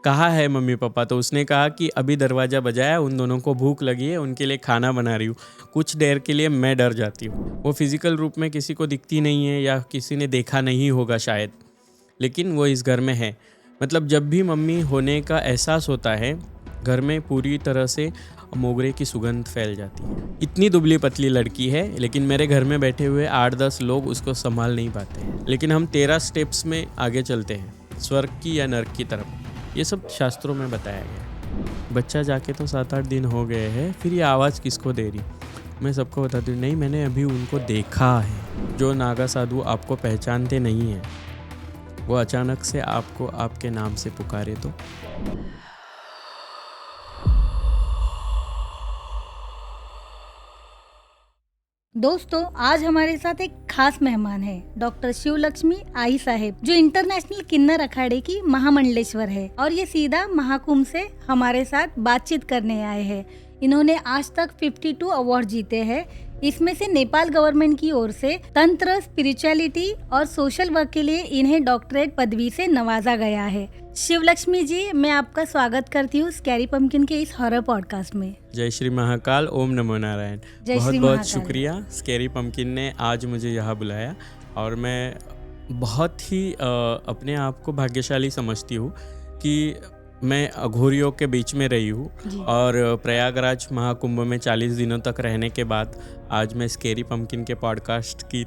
कहा है mummy papa, तो उसने कहा कि अभी दरवाज़ा बजाया, उन दोनों को भूख लगी है, उनके लिए खाना बना रही हूँ। कुछ देर के लिए मैं डर जाती हूँ। वो फिज़िकल रूप में किसी को दिखती नहीं है या किसी ने देखा नहीं होगा शायद, लेकिन वो इस घर में है। मतलब जब भी मम्मी होने का एहसास होता है, घर में पूरी तरह से मोगरे की सुगंध फैल जाती है। इतनी दुबली पतली लड़की है, लेकिन मेरे घर में बैठे हुए 8-10 लोग उसको संभाल नहीं पाते हैं। लेकिन हम 13 स्टेप्स में आगे चलते हैं, स्वर्ग की या नर्क की तरफ। ये सब शास्त्रों में बताया गया। बच्चा जाके तो 7-8 दिन हो गए हैं, फिर ये आवाज़ किसको दे रही? मैं सबको बताती हूँ, नहीं मैंने अभी उनको देखा है। जो नागा साधु आपको पहचानते नहीं हैं, वो अचानक से आपको आपके नाम से पुकारे तो। दोस्तों, आज हमारे साथ एक खास मेहमान है, डॉक्टर शिवलक्ष्मी आई साहेब, जो इंटरनेशनल किन्नर अखाड़े की महामंडलेश्वर है और ये सीधा महाकुंभ से हमारे साथ बातचीत करने आए हैं। इन्होंने आज तक 52 अवार्ड जीते हैं। इसमें से नेपाल गवर्नमेंट की ओर से तंत्र, स्पिरिचुअलिटी और सोशल वर्क के लिए इन्हें डॉक्टरेट पदवी से नवाजा गया है। शिवलक्ष्मी जी, मैं आपका स्वागत करती हूँ स्कैरी पंपकिन के इस हॉरर पॉडकास्ट में। जय श्री महाकाल, ओम नमो नारायण। बहुत बहुत शुक्रिया स्कैरी पंपकिन ने आज मुझे यहाँ बुलाया, और मैं बहुत ही अपने आप को भाग्यशाली समझती हूँ कि मैं अघोरियों के बीच में रही हूँ और प्रयागराज महाकुंभ में 40 दिनों तक रहने के बाद आज मैं स्कैरी पंपकिन के पॉडकास्ट की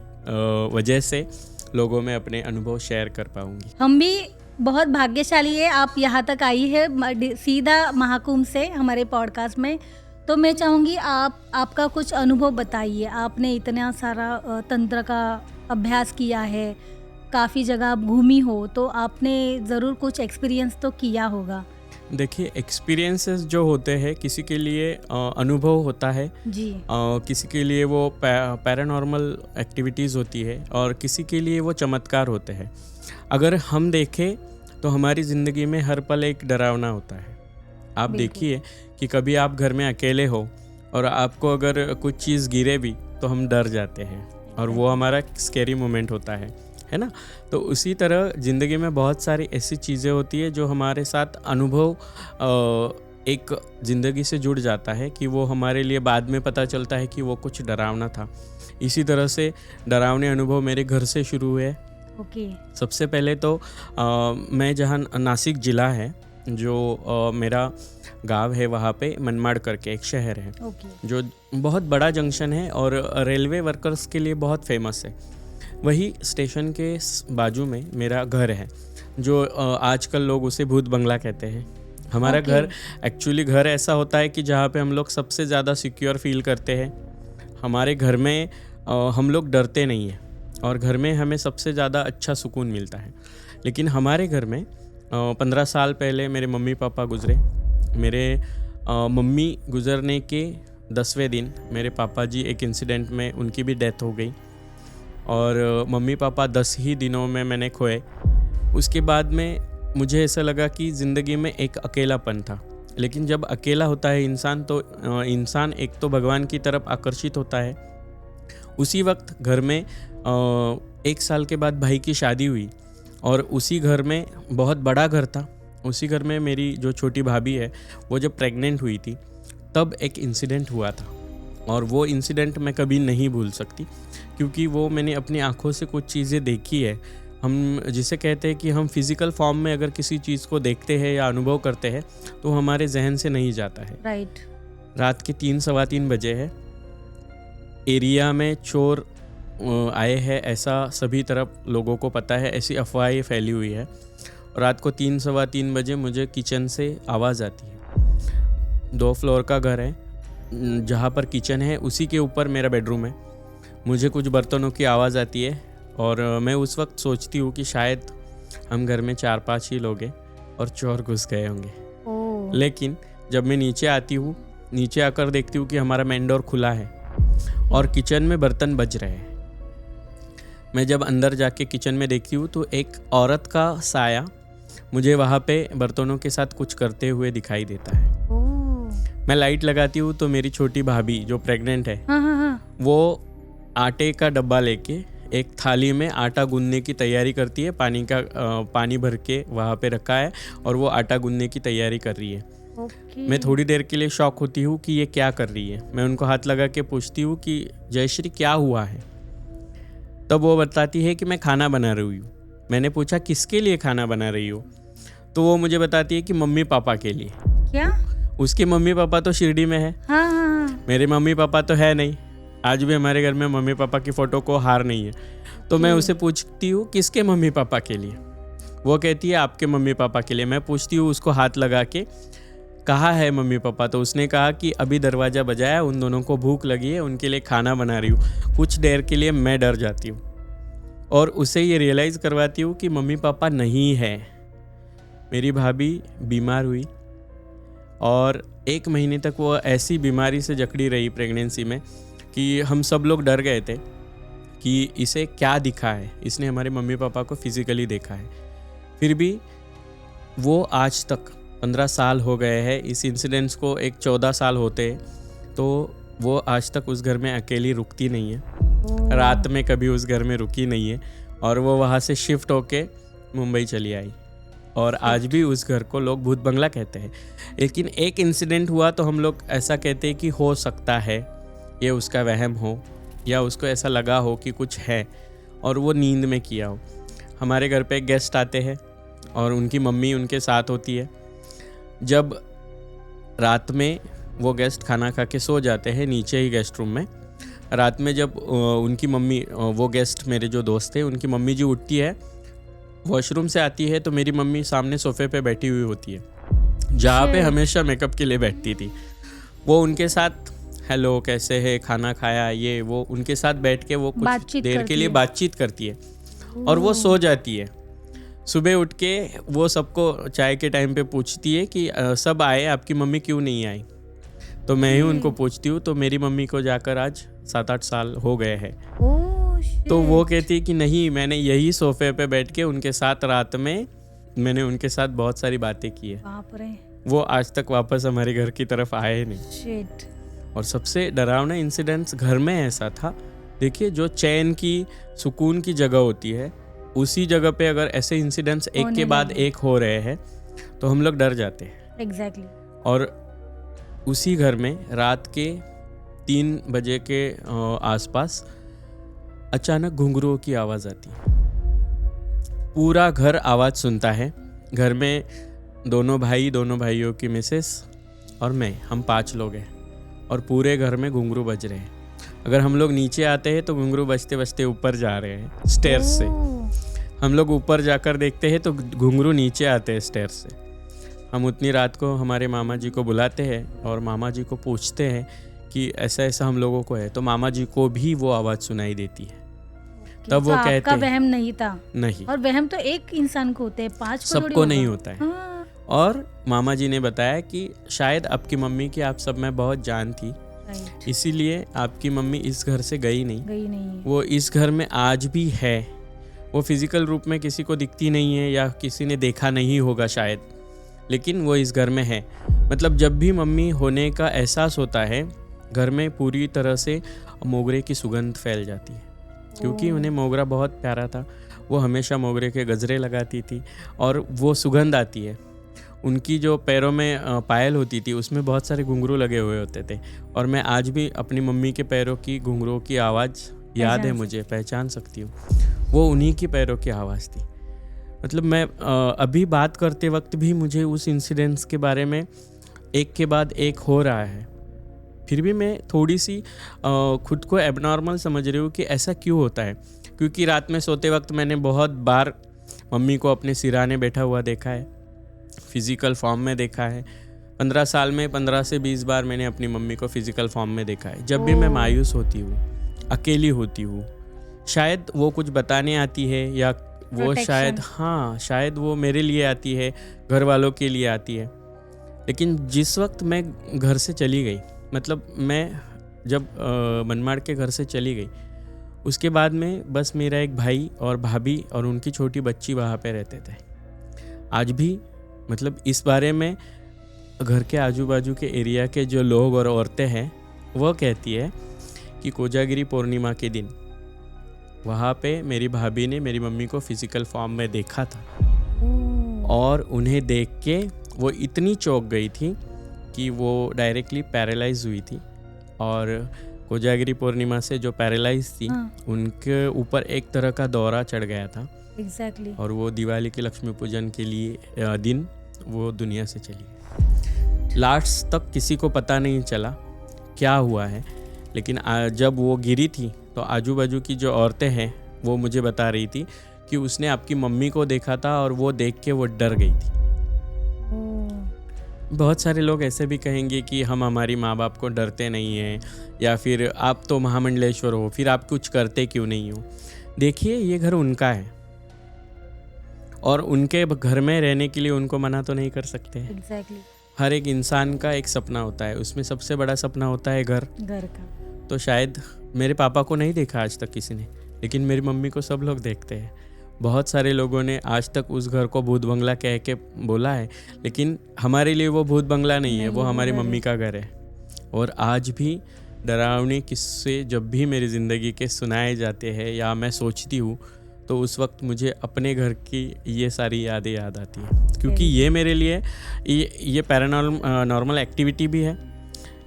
वजह से लोगों में अपने अनुभव शेयर कर पाऊँगी। हम भी बहुत भाग्यशाली है, आप यहाँ तक आई है सीधा महाकुंभ से हमारे पॉडकास्ट में। तो मैं चाहूँगी आपका कुछ अनुभव बताइए। आपने इतना सारा तंत्र का अभ्यास किया है, काफ़ी जगह आप घूमी हो, तो आपने ज़रूर कुछ एक्सपीरियंस तो किया होगा। देखिए, एक्सपीरियंसेस जो होते हैं किसी के लिए अनुभव होता है जी, किसी के लिए वो पैरानॉर्मल एक्टिविटीज़ होती है और किसी के लिए वो चमत्कार होते हैं। अगर हम देखें तो हमारी ज़िंदगी में हर पल एक डरावना होता है। आप देखिए कि कभी आप घर में अकेले हो और आपको अगर कुछ चीज़ गिरे भी तो हम डर जाते हैं, और वो हमारा स्कैरी मोमेंट होता है ना। तो उसी तरह ज़िंदगी में बहुत सारी ऐसी चीज़ें होती है जो हमारे साथ अनुभव एक ज़िंदगी से जुड़ जाता है कि वो हमारे लिए बाद में पता चलता है कि वो कुछ डरावना था। इसी तरह से डरावने अनुभव मेरे घर से शुरू हुए। सबसे पहले तो मैं जहाँ नासिक ज़िला है, जो मेरा गांव है, वहाँ पे मनमाड़ करके एक शहर है जो बहुत बड़ा जंक्शन है और रेलवे वर्कर्स के लिए बहुत फेमस है। वही स्टेशन के बाजू में मेरा घर है, जो आजकल लोग उसे भूत बंगला कहते हैं। हमारा घर एक्चुअली घर ऐसा होता है कि जहाँ पे हम लोग सबसे ज़्यादा सिक्योर फील करते हैं। हमारे घर में हम लोग डरते नहीं हैं और घर में हमें सबसे ज़्यादा अच्छा सुकून मिलता है। लेकिन हमारे घर में 15 साल पहले मेरे मम्मी पापा गुजरे। मेरे मम्मी गुजरने के 10वें दिन मेरे पापा जी एक इंसिडेंट में उनकी भी डेथ हो गई, और मम्मी पापा 10 ही दिनों में मैंने खोए। उसके बाद में मुझे ऐसा लगा कि ज़िंदगी में एक अकेलापन था। लेकिन जब अकेला होता है इंसान, तो इंसान एक तो भगवान की तरफ आकर्षित होता है। उसी वक्त घर में 1 साल के बाद भाई की शादी हुई, और उसी घर में बहुत बड़ा घर था। उसी घर में मेरी जो छोटी भाभी है, वो जब प्रेग्नेंट हुई थी तब एक इंसिडेंट हुआ था, और वो इंसिडेंट मैं कभी नहीं भूल सकती, क्योंकि वो मैंने अपनी आँखों से कुछ चीज़ें देखी है। हम जिसे कहते हैं कि हम फिज़िकल फॉर्म में अगर किसी चीज़ को देखते हैं या अनुभव करते हैं तो हमारे जहन से नहीं जाता है। राइट। रात के 3-3:15 बजे है। एरिया में चोर आए हैं, ऐसा सभी तरफ लोगों को पता है, ऐसी अफवाहें फैली हुई है। रात को 3-3:15 बजे मुझे किचन से आवाज़ आती है। 2 फ्लोर का घर है, जहाँ पर किचन है उसी के ऊपर मेरा बेडरूम है। मुझे कुछ बर्तनों की आवाज़ आती है, और मैं उस वक्त सोचती हूँ कि शायद हम घर में 4-5 ही लोग हैं और चोर घुस गए होंगे। लेकिन जब मैं नीचे आती हूँ, नीचे आकर देखती हूँ कि हमारा मेन डोर खुला है और किचन में बर्तन बज रहे हैं। मैं जब अंदर जाके किचन में देखती हूँ तो एक औरत का साया मुझे वहाँ पे बर्तनों के साथ कुछ करते हुए दिखाई देता है। मैं लाइट लगाती हूँ तो मेरी छोटी भाभी जो प्रेग्नेंट है, वो आटे का डब्बा लेके एक थाली में आटा गूंदने की तैयारी करती है, पानी भर के वहाँ पे रखा है और वो आटा गूंदने की तैयारी कर रही है। मैं थोड़ी देर के लिए शॉक होती हूँ कि ये क्या कर रही है। मैं उनको हाथ लगा के पूछती हूँ कि जयश्री क्या हुआ है। तब वो बताती है कि मैं खाना बना रही हूँ। मैंने पूछा किसके लिए खाना बना रही हो, तो वो मुझे बताती है कि मम्मी पापा के लिए। क्या? उसके मम्मी पापा तो शिरडी में है। हाँ। मेरे मम्मी पापा तो है नहीं। आज भी हमारे घर में मम्मी पापा की फ़ोटो को हार नहीं है। तो मैं उसे पूछती हूँ किसके मम्मी पापा के लिए। वो कहती है आपके मम्मी पापा के लिए। मैं पूछती हूँ उसको हाथ लगा के कहाँ है मम्मी पापा, तो उसने कहा कि अभी दरवाज़ा बजाया, उन दोनों को भूख लगी है, उनके लिए खाना बना रही हूँ। कुछ देर के लिए मैं डर जाती हूँ और उसे ये रियलाइज़ करवाती हूँ कि मम्मी पापा नहीं है। मेरी भाभी बीमार हुई और 1 महीने तक वो ऐसी बीमारी से जकड़ी रही प्रेगनेंसी में कि हम सब लोग डर गए थे कि इसे क्या दिखा है। इसने हमारे मम्मी पापा को फिज़िकली देखा है। फिर भी वो आज तक 15 साल हो गए हैं इस इंसिडेंट्स को, एक 14 साल होते हैं, तो वो आज तक उस घर में अकेली रुकती नहीं है। रात में कभी उस घर में रुकी नहीं है और वो वहाँ से शिफ्ट होके मुंबई चली आई और आज भी उस घर को लोग भूत बंगला कहते हैं। लेकिन एक इंसिडेंट हुआ तो हम लोग ऐसा कहते हैं कि हो सकता है ये उसका वहम हो या उसको ऐसा लगा हो कि कुछ है और वो नींद में किया हो। हमारे घर पे गेस्ट आते हैं और उनकी मम्मी उनके साथ होती है। जब रात में वो गेस्ट खाना खा के सो जाते हैं नीचे ही गेस्ट रूम में, रात में जब उनकी मम्मी, वो गेस्ट मेरे जो दोस्त थे, उनकी मम्मी जी उठती है, वॉशरूम से आती है, तो मेरी मम्मी सामने सोफे पे बैठी हुई होती है जहाँ पे हमेशा मेकअप के लिए बैठती थी। वो उनके साथ हेलो कैसे है, खाना खाया, ये वो उनके साथ बैठ के वो कुछ देर के लिए बातचीत करती है और वो सो जाती है। सुबह उठ के वो सबको चाय के टाइम पे पूछती है कि सब आए, आपकी मम्मी क्यों नहीं आई। तो मैं ही उनको पूछती हूँ। तो मेरी मम्मी को जाकर आज 7-8 साल हो गए हैं। तो वो कहती है कि नहीं, मैंने यही सोफे पे बैठ के उनके साथ रात में मैंने उनके साथ बहुत सारी बातें की है। वो आज तक वापस हमारे घर की तरफ आए नहीं। और सबसे डरावना इंसिडेंट्स घर में ऐसा था, देखिए जो चैन की, सुकून की जगह होती है, उसी जगह पे अगर ऐसे इंसिडेंट्स एक के बाद एक हो रहे हैं तो हम लोग डर जाते हैं। एग्जैक्टली। और उसी घर में रात के 3 बजे के आसपास अचानक घुंघरुओं की आवाज़ आती है। पूरा घर आवाज़ सुनता है। घर में दोनों भाइयों की मिसेस और मैं, हम 5 लोग हैं और पूरे घर में घुंघरू बज रहे हैं। अगर हम लोग नीचे आते हैं तो घुंघरू बजते बजते ऊपर जा रहे हैं स्टेयर्स से। हम लोग ऊपर जाकर देखते हैं तो घुंघरू नीचे आते हैं स्टेयर्स से। हम उतनी रात को हमारे मामा जी को बुलाते हैं और मामा जी को पूछते हैं कि ऐसा ऐसा हम लोगों को है, तो मामा जी को भी वो आवाज़ सुनाई देती है। तब वो कहते हैं आपका वहम नहीं था। नहीं, और वहम तो एक इंसान को होते हैं, 5 को सबको नहीं होता है। हाँ। और मामा जी ने बताया कि शायद आपकी मम्मी की आप सब में बहुत जान थी, इसीलिए आपकी मम्मी इस घर से गई नहीं। वो इस घर में आज भी है। वो फिजिकल रूप में किसी को दिखती नहीं है या किसी ने देखा नहीं होगा शायद, लेकिन वो इस घर में है। मतलब जब भी मम्मी होने का एहसास होता है, घर में पूरी तरह से मोगरे की सुगंध फैल जाती है, क्योंकि उन्हें मोगरा बहुत प्यारा था। वो हमेशा मोगरे के गजरे लगाती थी और वो सुगंध आती है। उनकी जो पैरों में पायल होती थी उसमें बहुत सारे घुंघरू लगे हुए होते थे और मैं आज भी अपनी मम्मी के पैरों की घुंघरुओं की आवाज़ याद है, मुझे पहचान सकती हूँ। वो उन्हीं की पैरों की आवाज़ थी। मतलब मैं अभी बात करते वक्त भी मुझे उस इंसिडेंट्स के बारे में एक के बाद एक हो रहा है। फिर भी मैं थोड़ी सी खुद को एबनॉर्मल समझ रही हूँ कि ऐसा क्यों होता है, क्योंकि रात में सोते वक्त मैंने बहुत बार मम्मी को अपने सिरहाने बैठा हुआ देखा है, फिज़िकल फॉर्म में देखा है। 15 साल में 15 से 20 बार मैंने अपनी मम्मी को फिज़िकल फॉर्म में देखा है। जब भी मैं मायूस होती हूँ, अकेली होती हूँ, शायद वो कुछ बताने आती है या वो शायद वो मेरे लिए आती है, घर वालों के लिए आती है। लेकिन जिस वक्त मैं घर से चली गई, मतलब मैं जब मनमाड़ के घर से चली गई, उसके बाद में बस मेरा एक भाई और भाभी और उनकी छोटी बच्ची वहाँ पे रहते थे। आज भी मतलब इस बारे में घर के आजू बाजू के एरिया के जो लोग और औरतें हैं वो कहती है कि कोजागिरी पूर्णिमा के दिन वहाँ पे मेरी भाभी ने मेरी मम्मी को फिजिकल फॉर्म में देखा था ओह, और उन्हें देख के वो इतनी चौंक गई थी कि वो डायरेक्टली पैरालाइज हुई थी। और कोजागिरी पूर्णिमा से जो पैरालाइज थी हाँ, उनके ऊपर एक तरह का दौरा चढ़ गया था एग्जैक्टली। और वो दिवाली के लक्ष्मी पूजन के लिए दिन वो दुनिया से चली गई। लास्ट तक किसी को पता नहीं चला क्या हुआ है, लेकिन जब वो गिरी थी तो आजू बाजू की जो औरतें हैं वो मुझे बता रही थी कि उसने आपकी मम्मी को देखा था और वो देख के वो डर गई थी। बहुत सारे लोग ऐसे भी कहेंगे कि हम हमारी माँ बाप को डरते नहीं हैं, या फिर आप तो महामंडलेश्वर हो, फिर आप कुछ करते क्यों नहीं हो। देखिए, ये घर उनका है और उनके घर में रहने के लिए उनको मना तो नहीं कर सकते हैं। एग्जैक्टली। हर एक इंसान का एक सपना होता है, उसमें सबसे बड़ा सपना होता है घर का। तो शायद मेरे पापा को नहीं देखा आज तक किसी ने, लेकिन मेरी मम्मी को सब लोग देखते हैं। बहुत सारे लोगों ने आज तक उस घर को भूत बंगला कह के बोला है, लेकिन हमारे लिए वो भूत बंगला नहीं है, वो हमारी मम्मी का घर है। और आज भी डरावनी किस्से जब भी मेरी ज़िंदगी के सुनाए जाते हैं या मैं सोचती हूँ तो उस वक्त मुझे अपने घर की ये सारी यादें याद आती हैं, क्योंकि ये मेरे लिए ये पैरानॉर्मल एक्टिविटी भी है।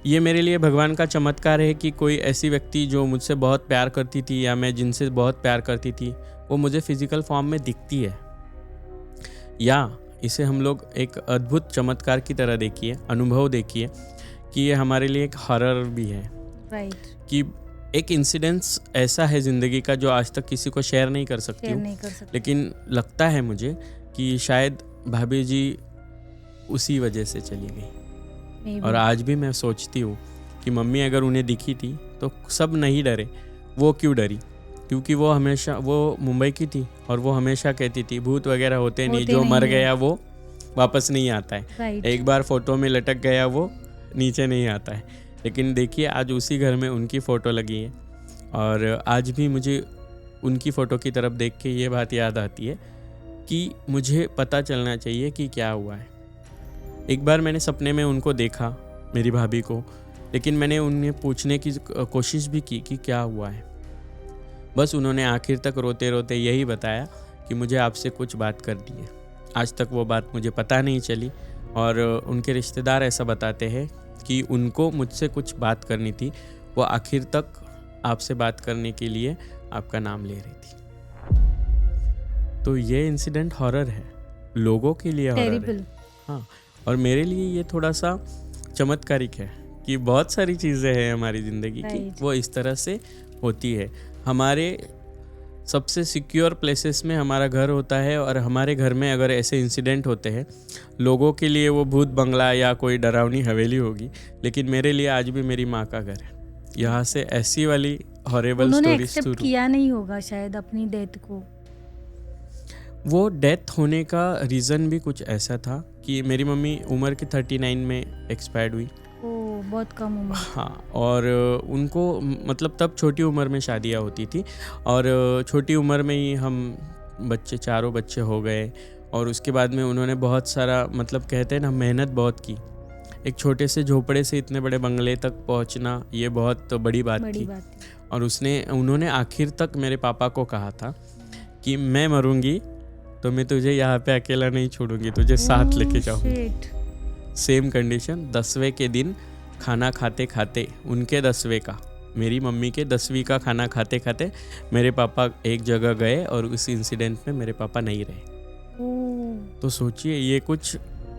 ये मेरे लिए भगवान का चमत्कार है कि कोई ऐसी व्यक्ति जो मुझसे बहुत प्यार करती थी या मैं जिनसे बहुत प्यार करती थी वो मुझे फिजिकल फॉर्म में दिखती है। या इसे हम लोग एक अद्भुत चमत्कार की तरह देखिए, अनुभव देखिए कि ये हमारे लिए एक हॉरर भी है। राइट। कि एक इंसिडेंस ऐसा है ज़िंदगी का जो आज तक किसी को शेयर नहीं कर सकती हूँ, लेकिन लगता है मुझे कि शायद भाभी जी उसी वजह से चली गई। और आज भी मैं सोचती हूँ कि मम्मी अगर उन्हें दिखी थी तो सब नहीं डरे, वो क्यों डरी? क्योंकि वो हमेशा, वो मुंबई की थी और वो हमेशा कहती थी भूत वगैरह होते नहीं, जो मर गया वो वापस नहीं आता है, एक बार फोटो में लटक गया वो नीचे नहीं आता है। लेकिन देखिए, आज उसी घर में उनकी फ़ोटो लगी है और आज भी मुझे उनकी फ़ोटो की तरफ देख के ये बात याद आती है कि मुझे पता चलना चाहिए कि क्या हुआ है। एक बार मैंने सपने में उनको देखा, मेरी भाभी को, लेकिन मैंने उन्हें पूछने की कोशिश भी की कि क्या हुआ है। बस उन्होंने आखिर तक रोते रोते यही बताया कि मुझे आपसे कुछ बात करनी है। आज तक वो बात मुझे पता नहीं चली और उनके रिश्तेदार ऐसा बताते हैं कि उनको मुझसे कुछ बात करनी थी, वो आखिर तक आपसे बात करने के लिए आपका नाम ले रही थी। तो ये इंसिडेंट हॉरर है, लोगों के लिए हॉरर है। हाँ, और मेरे लिए ये थोड़ा सा चमत्कारिक है कि बहुत सारी चीज़ें हैं हमारी ज़िंदगी की, वो इस तरह से होती है। हमारे सबसे सिक्योर प्लेसेस में हमारा घर होता है और हमारे घर में अगर ऐसे इंसिडेंट होते हैं, लोगों के लिए वो भूत बंगला या कोई डरावनी हवेली होगी, लेकिन मेरे लिए आज भी मेरी माँ का घर है। यहाँ से ऐसी वाली हॉरेबल स्टोरी शुरू किया नहीं होगा शायद अपनी डेथ को। वो डेथ होने का रीज़न भी कुछ ऐसा था कि मेरी मम्मी उम्र के 39 में एक्सपायर्ड हुई। बहुत कम उम्र। हाँ, और उनको मतलब तब छोटी उम्र में शादियाँ होती थी और छोटी उम्र में ही हम चारों बच्चे हो गए। और उसके बाद में उन्होंने बहुत सारा, मतलब कहते हैं ना, मेहनत बहुत की। एक छोटे से झोपड़े से इतने बड़े बंगले तक पहुंचना ये बहुत बड़ी बात थी। और उन्होंने आखिर तक मेरे पापा को कहा था कि मैं मरूंगी तो मैं तुझे यहाँ पे अकेला नहीं छोड़ूंगी, तुझे साथ लेके जाऊंगी। सेम कंडीशन, 10वें के दिन खाना खाते खाते, उनके 10वें का, मेरी मम्मी के 10वीं का खाना खाते खाते मेरे पापा एक जगह गए और उस इंसिडेंट में मेरे पापा नहीं रहे। तो सोचिए, ये कुछ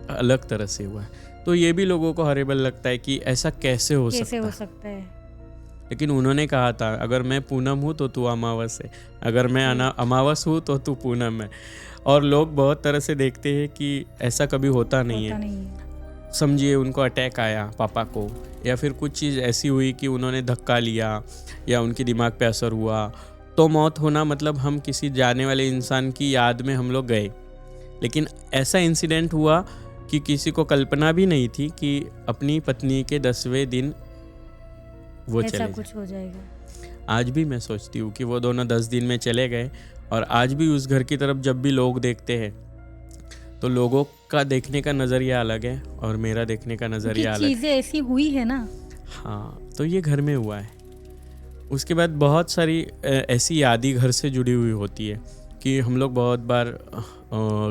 अलग तरह से हुआ है। तो ये भी लोगों को हॉरिबल लगता है कि ऐसा कैसे हो सकता है। लेकिन उन्होंने कहा था, अगर मैं पूनम हूँ तो तू अमावस है, अगर मैं अमावस हूँ तो तू पूनम है। और लोग बहुत तरह से देखते हैं कि ऐसा कभी होता नहीं है। समझिए, उनको अटैक आया पापा को, या फिर कुछ चीज़ ऐसी हुई कि उन्होंने धक्का लिया या उनके दिमाग पे असर हुआ, तो मौत होना मतलब हम किसी जाने वाले इंसान की याद में हम लोग गए। लेकिन ऐसा इंसिडेंट हुआ कि किसी को कल्पना भी नहीं थी कि अपनी पत्नी के 10वें दिन वो चले कुछ हो जाएगा। आज भी मैं सोचती हूँ कि वो दोनों 10 दिन में चले गए और आज भी उस घर की तरफ जब भी लोग देखते हैं तो लोगों का देखने का नज़रिया अलग है और मेरा देखने का नज़रिया अलग है। चीज़ें ऐसी हुई है ना। हाँ, तो ये घर में हुआ है। उसके बाद बहुत सारी ऐसी यादें घर से जुड़ी हुई होती है कि हम लोग बहुत बार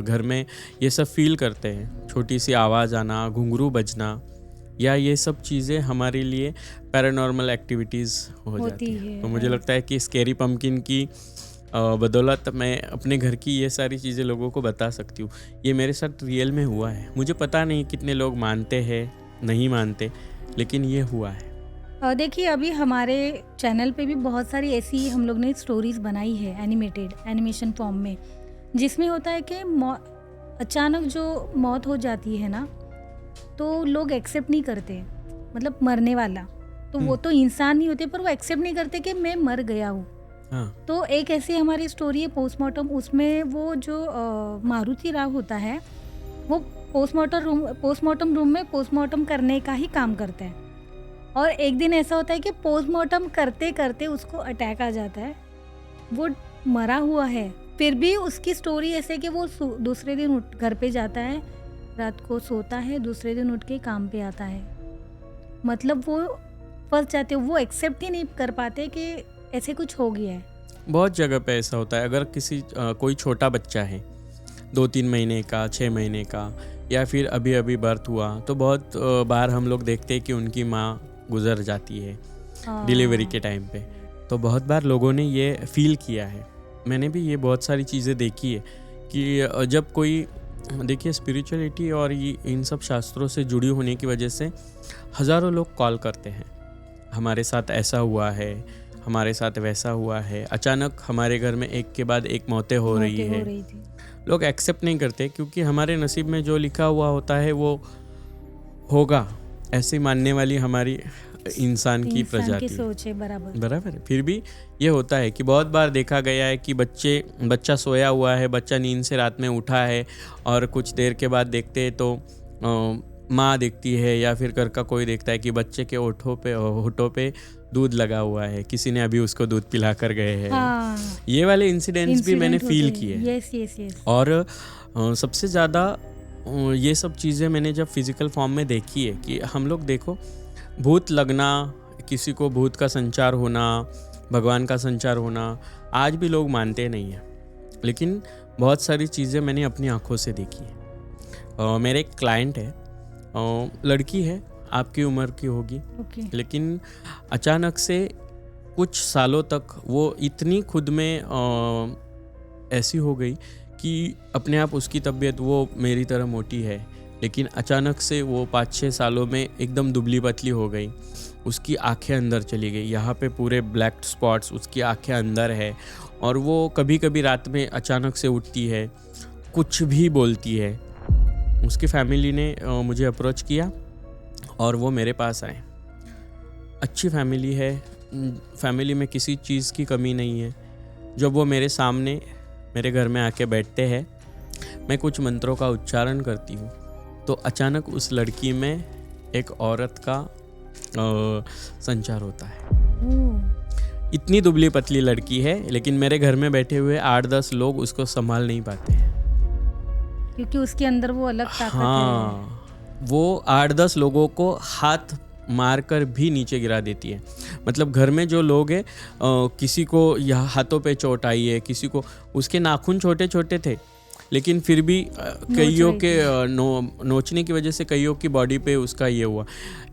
घर में ये सब फील करते हैं। छोटी सी आवाज़ आना, घुंघरू बजना, या ये सब चीज़ें हमारे लिए पैरानॉर्मल एक्टिविटीज़ हो जाती है। तो मुझे लगता है कि स्कैरी पम्पकिन की बदौलत मैं अपने घर की ये सारी चीज़ें लोगों को बता सकती हूँ। ये मेरे साथ रियल में हुआ है। मुझे पता नहीं कितने लोग मानते हैं, नहीं मानते, लेकिन ये हुआ है। देखिए, अभी हमारे चैनल पे भी बहुत सारी ऐसी हम लोग ने स्टोरीज बनाई है एनिमेशन फॉर्म में, जिसमें होता है कि अचानक जो मौत हो जाती है ना, तो लोग एक्सेप्ट नहीं करते, मतलब मरने वाला तो वो तो इंसान नहीं होते, पर वो एक्सेप्ट नहीं करते कि मैं मर गया हूँ। हाँ। तो एक ऐसी हमारी स्टोरी है पोस्टमार्टम, उसमें वो जो मारुति राव होता है वो पोस्टमार्टम रूम में पोस्टमार्टम करने का ही काम करता है। और एक दिन ऐसा होता है कि पोस्टमार्टम करते करते उसको अटैक आ जाता है, वो मरा हुआ है, फिर भी उसकी स्टोरी ऐसे कि वो दूसरे दिन उठ घर पे जाता है, रात को सोता है, दूसरे दिन उठ के काम पे आता है। मतलब वो फंस जाते, वो एक्सेप्ट ही नहीं कर पाते कि ऐसे कुछ हो गया है। बहुत जगह पे ऐसा होता है। अगर कोई छोटा बच्चा है 2-3 महीने का, 6 महीने का, या फिर अभी अभी बर्थ हुआ, तो बहुत बार हम लोग देखते हैं कि उनकी माँ गुजर जाती है डिलीवरी के टाइम पे। तो बहुत बार लोगों ने ये फील किया है। मैंने भी ये बहुत सारी चीज़ें देखी है कि जब कोई, देखिए, स्पिरिचुअलिटी और ये इन सब शास्त्रों से जुड़ी होने की वजह से हज़ारों लोग कॉल करते हैं, हमारे साथ ऐसा हुआ है, हमारे साथ वैसा हुआ है, अचानक हमारे घर में एक के बाद एक मौतें हो रही है। लोग एक्सेप्ट नहीं करते क्योंकि हमारे नसीब में जो लिखा हुआ होता है वो होगा, ऐसे मानने वाली हमारी इंसान की प्रजाति सोच है। बराबर। फिर भी ये होता है कि बहुत बार देखा गया है कि बच्चा सोया हुआ है, बच्चा नींद से रात में उठा है और कुछ देर के बाद देखते हैं तो माँ देखती है या फिर घर का कोई देखता है कि बच्चे के होठों पे दूध लगा हुआ है, किसी ने अभी उसको दूध पिला कर गए हैं। हाँ, ये वाले इंसिडेंट्स भी मैंने फील किए। यस। और सबसे ज़्यादा ये सब चीज़ें मैंने जब फिजिकल फॉर्म में देखी है कि हम लोग, देखो, भूत लगना, किसी को भूत का संचार होना, भगवान का संचार होना, आज भी लोग मानते नहीं हैं, लेकिन बहुत सारी चीज़ें मैंने अपनी आंखों से देखी है। मेरे एक क्लाइंट है, लड़की है, आपकी उम्र की होगी, लेकिन अचानक से कुछ सालों तक वो इतनी खुद में ऐसी हो गई कि अपने आप उसकी तबीयत, वो मेरी तरह मोटी है, लेकिन अचानक से वो 5-6 सालों में एकदम दुबली पतली हो गई। उसकी आंखें अंदर चली गई, यहाँ पे पूरे ब्लैक स्पॉट्स, उसकी आंखें अंदर है, और वो कभी कभी रात में अचानक से उठती है, कुछ भी बोलती है। उसकी फैमिली ने मुझे अप्रोच किया और वो मेरे पास आए। अच्छी फैमिली है, फैमिली में किसी चीज़ की कमी नहीं है। जब वो मेरे सामने मेरे घर में आके बैठते हैं, मैं कुछ मंत्रों का उच्चारण करती हूँ, तो अचानक उस लड़की में एक औरत का संचार होता है। इतनी दुबली पतली लड़की है, लेकिन मेरे घर में बैठे हुए 8-10 लोग उसको संभाल नहीं पाते हैं, क्योंकि उसके अंदर वो अलग ताकत है। हाँ, वो 8-10 लोगों को हाथ मारकर भी नीचे गिरा देती है। मतलब घर में जो लोग हैं, किसी को यहाँ हाथों पे चोट आई है, किसी को, उसके नाखून छोटे छोटे थे, लेकिन फिर भी कईयों के नोचने की वजह से कईयों की बॉडी पे उसका ये हुआ।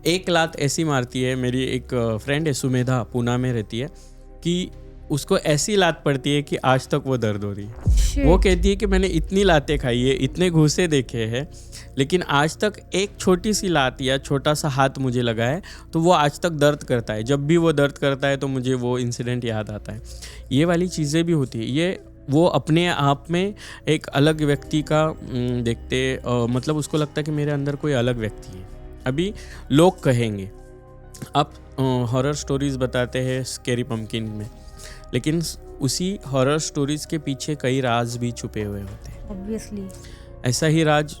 एक लात ऐसी मारती है, मेरी एक फ्रेंड है सुमेधा, पूना में रहती है, कि उसको ऐसी लात पड़ती है कि आज तक वो दर्द हो रही है। वो कहती है कि मैंने इतनी लातें खाई है, इतने घूसे देखे हैं, लेकिन आज तक एक छोटी सी लात या छोटा सा हाथ मुझे लगा है तो वो आज तक दर्द करता है। जब भी वो दर्द करता है तो मुझे वो इंसिडेंट याद आता है। ये वाली चीज़ें भी होती है। ये वो अपने आप में एक अलग व्यक्ति का देखते, मतलब उसको लगता है कि मेरे अंदर कोई अलग व्यक्ति है। अभी लोग कहेंगे आप हॉरर स्टोरीज़ बताते हैं स्कैरी पम्पकिन में, लेकिन उसी हॉरर स्टोरीज़ के पीछे कई राज भी छुपे हुए होते हैं। ऑब्वियसली ऐसा ही राज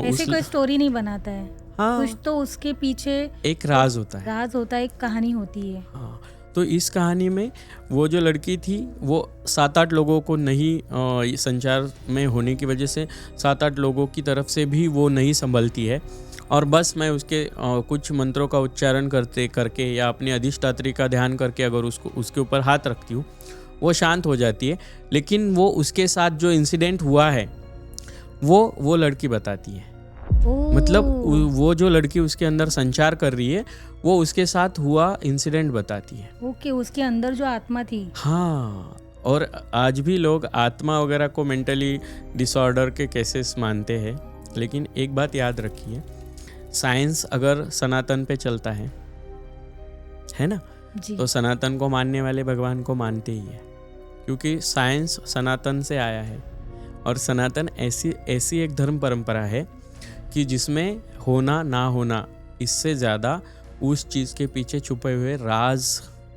ऐसे कोई स्टोरी नहीं बनाता है। हाँ, कुछ तो उसके पीछे एक राज होता है, एक कहानी होती है। हाँ, तो इस कहानी में वो जो लड़की थी, वो 7-8 लोगों को नहीं, संचार में होने की वजह से 7-8 लोगों की तरफ से भी वो नहीं संभलती है, और बस मैं उसके कुछ मंत्रों का उच्चारण करते करके या अपनी अधिष्ठात्री का ध्यान करके अगर उसको उसके ऊपर हाथ रखती हूँ, वो शांत हो जाती है। लेकिन वो उसके साथ जो इंसिडेंट हुआ है वो लड़की बताती है। मतलब वो जो लड़की उसके अंदर संचार कर रही है वो उसके साथ हुआ इंसिडेंट बताती है। ओके, उसके अंदर जो आत्मा थी। हाँ, और आज भी लोग आत्मा वगैरह को मेंटली डिसऑर्डर के केसेस मानते हैं, लेकिन एक बात याद रखिए, साइंस अगर सनातन पे चलता है ना, जी। तो सनातन को मानने वाले भगवान को मानते ही है, क्योंकि साइंस सनातन से आया है। और सनातन ऐसी एक धर्म परंपरा है कि जिसमें होना ना होना इससे ज़्यादा उस चीज़ के पीछे छुपे हुए राज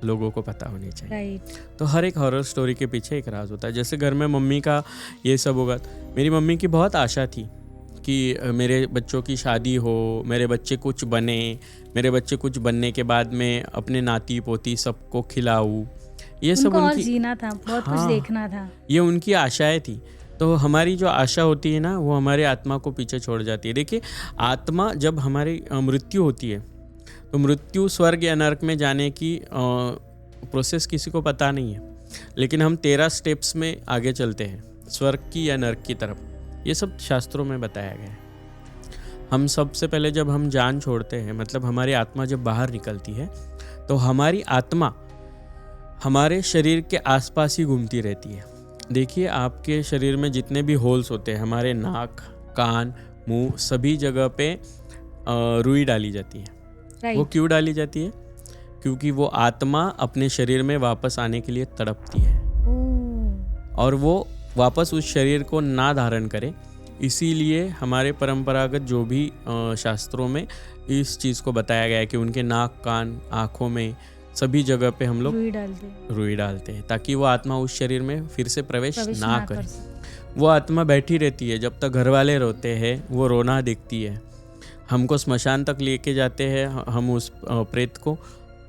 लोगों को पता होने चाहिए। राइट। तो हर एक हॉरर स्टोरी के पीछे एक राज होता है। जैसे घर में मम्मी का ये सब होगा, मेरी मम्मी की बहुत आशा थी कि मेरे बच्चों की शादी हो, मेरे बच्चे कुछ बने, मेरे बच्चे कुछ बनने के बाद में अपने नाती पोती सबको खिलाऊं। ये सब उनको और उनकी जीना था, बहुत कुछ देखना था। ये उनकी आशाएं थी। तो हमारी जो आशा होती है ना, वो हमारे आत्मा को पीछे छोड़ जाती है। देखिए, आत्मा जब हमारी मृत्यु होती है तो मृत्यु स्वर्ग या नरक में जाने की प्रोसेस किसी को पता नहीं है, लेकिन हम 13 स्टेप्स में आगे चलते हैं स्वर्ग की या नरक की तरफ। ये सब शास्त्रों में बताया गया है। हम सबसे पहले जब हम जान छोड़ते हैं, मतलब हमारी आत्मा जब बाहर निकलती है, तो हमारी आत्मा हमारे शरीर के आसपास ही घूमती रहती है। देखिए, आपके शरीर में जितने भी होल्स होते हैं, हमारे नाक, कान, मुंह, सभी जगह पे रुई डाली जाती है। वो क्यों डाली जाती है? क्योंकि वो आत्मा अपने शरीर में वापस आने के लिए तड़पती है और वो वापस उस शरीर को ना धारण करे। इसीलिए हमारे परंपरागत जो भी शास्त्रों में इस चीज़ को बताया गया है कि उनके नाक, कान, आँखों में सभी जगह पे हम लोग रुई डालते हैं, ताकि वो आत्मा उस शरीर में फिर से प्रवेश ना करे। वो आत्मा बैठी रहती है जब तक घर वाले रोते हैं, वो रोना दिखती है। हमको स्मशान तक लेके जाते हैं हम उस प्रेत को,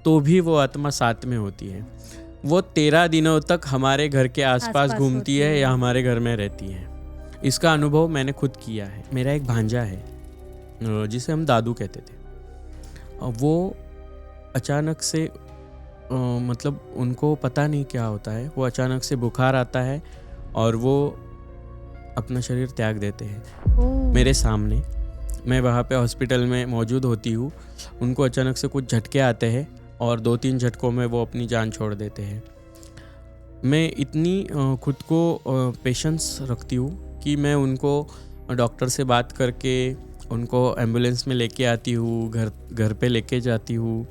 तो भी वो आत्मा साथ में होती है। वो 13 दिनों तक हमारे घर के आसपास घूमती है या हमारे घर में रहती है। इसका अनुभव मैंने खुद किया है। मेरा एक भांजा है जिसे हम दादू कहते थे। वो अचानक से मतलब उनको पता नहीं क्या होता है, वो अचानक से बुखार आता है और वो अपना शरीर त्याग देते हैं मेरे सामने। मैं वहाँ पे हॉस्पिटल में मौजूद होती हूँ। उनको अचानक से कुछ झटके आते हैं और 2-3 झटकों में वो अपनी जान छोड़ देते हैं। मैं इतनी खुद को पेशेंस रखती हूँ कि मैं उनको डॉक्टर से बात करके उनको एम्बुलेंस में लेके आती हूँ, घर पे लेके जाती हूँ,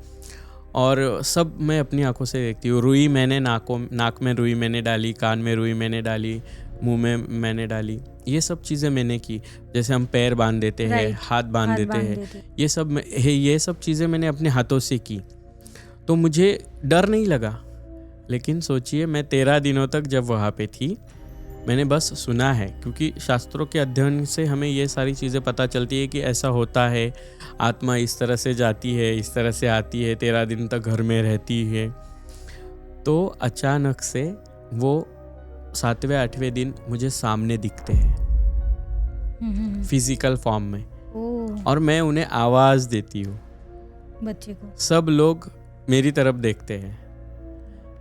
और सब मैं अपनी आंखों से देखती हूँ। रुई मैंने नाक में रुई मैंने डाली, कान में रुई मैंने डाली, मुंह में मैंने डाली। ये सब चीज़ें मैंने की। जैसे हम पैर बांध देते हैं, हाथ बांध देते हैं, ये सब चीज़ें मैंने अपने हाथों से की। तो मुझे डर नहीं लगा। लेकिन सोचिए, मैं 13 दिनों तक जब वहाँ पे थी, मैंने बस सुना है, क्योंकि शास्त्रों के अध्ययन से हमें ये सारी चीज़ें पता चलती है कि ऐसा होता है, आत्मा इस तरह से जाती है, इस तरह से आती है, 13 दिन तक घर में रहती है। तो अचानक से वो 7वें 8वें दिन मुझे सामने दिखते हैं फिजिकल फॉर्म में, और मैं उन्हें आवाज़ देती हूँ बच्चे को। सब लोग मेरी तरफ देखते हैं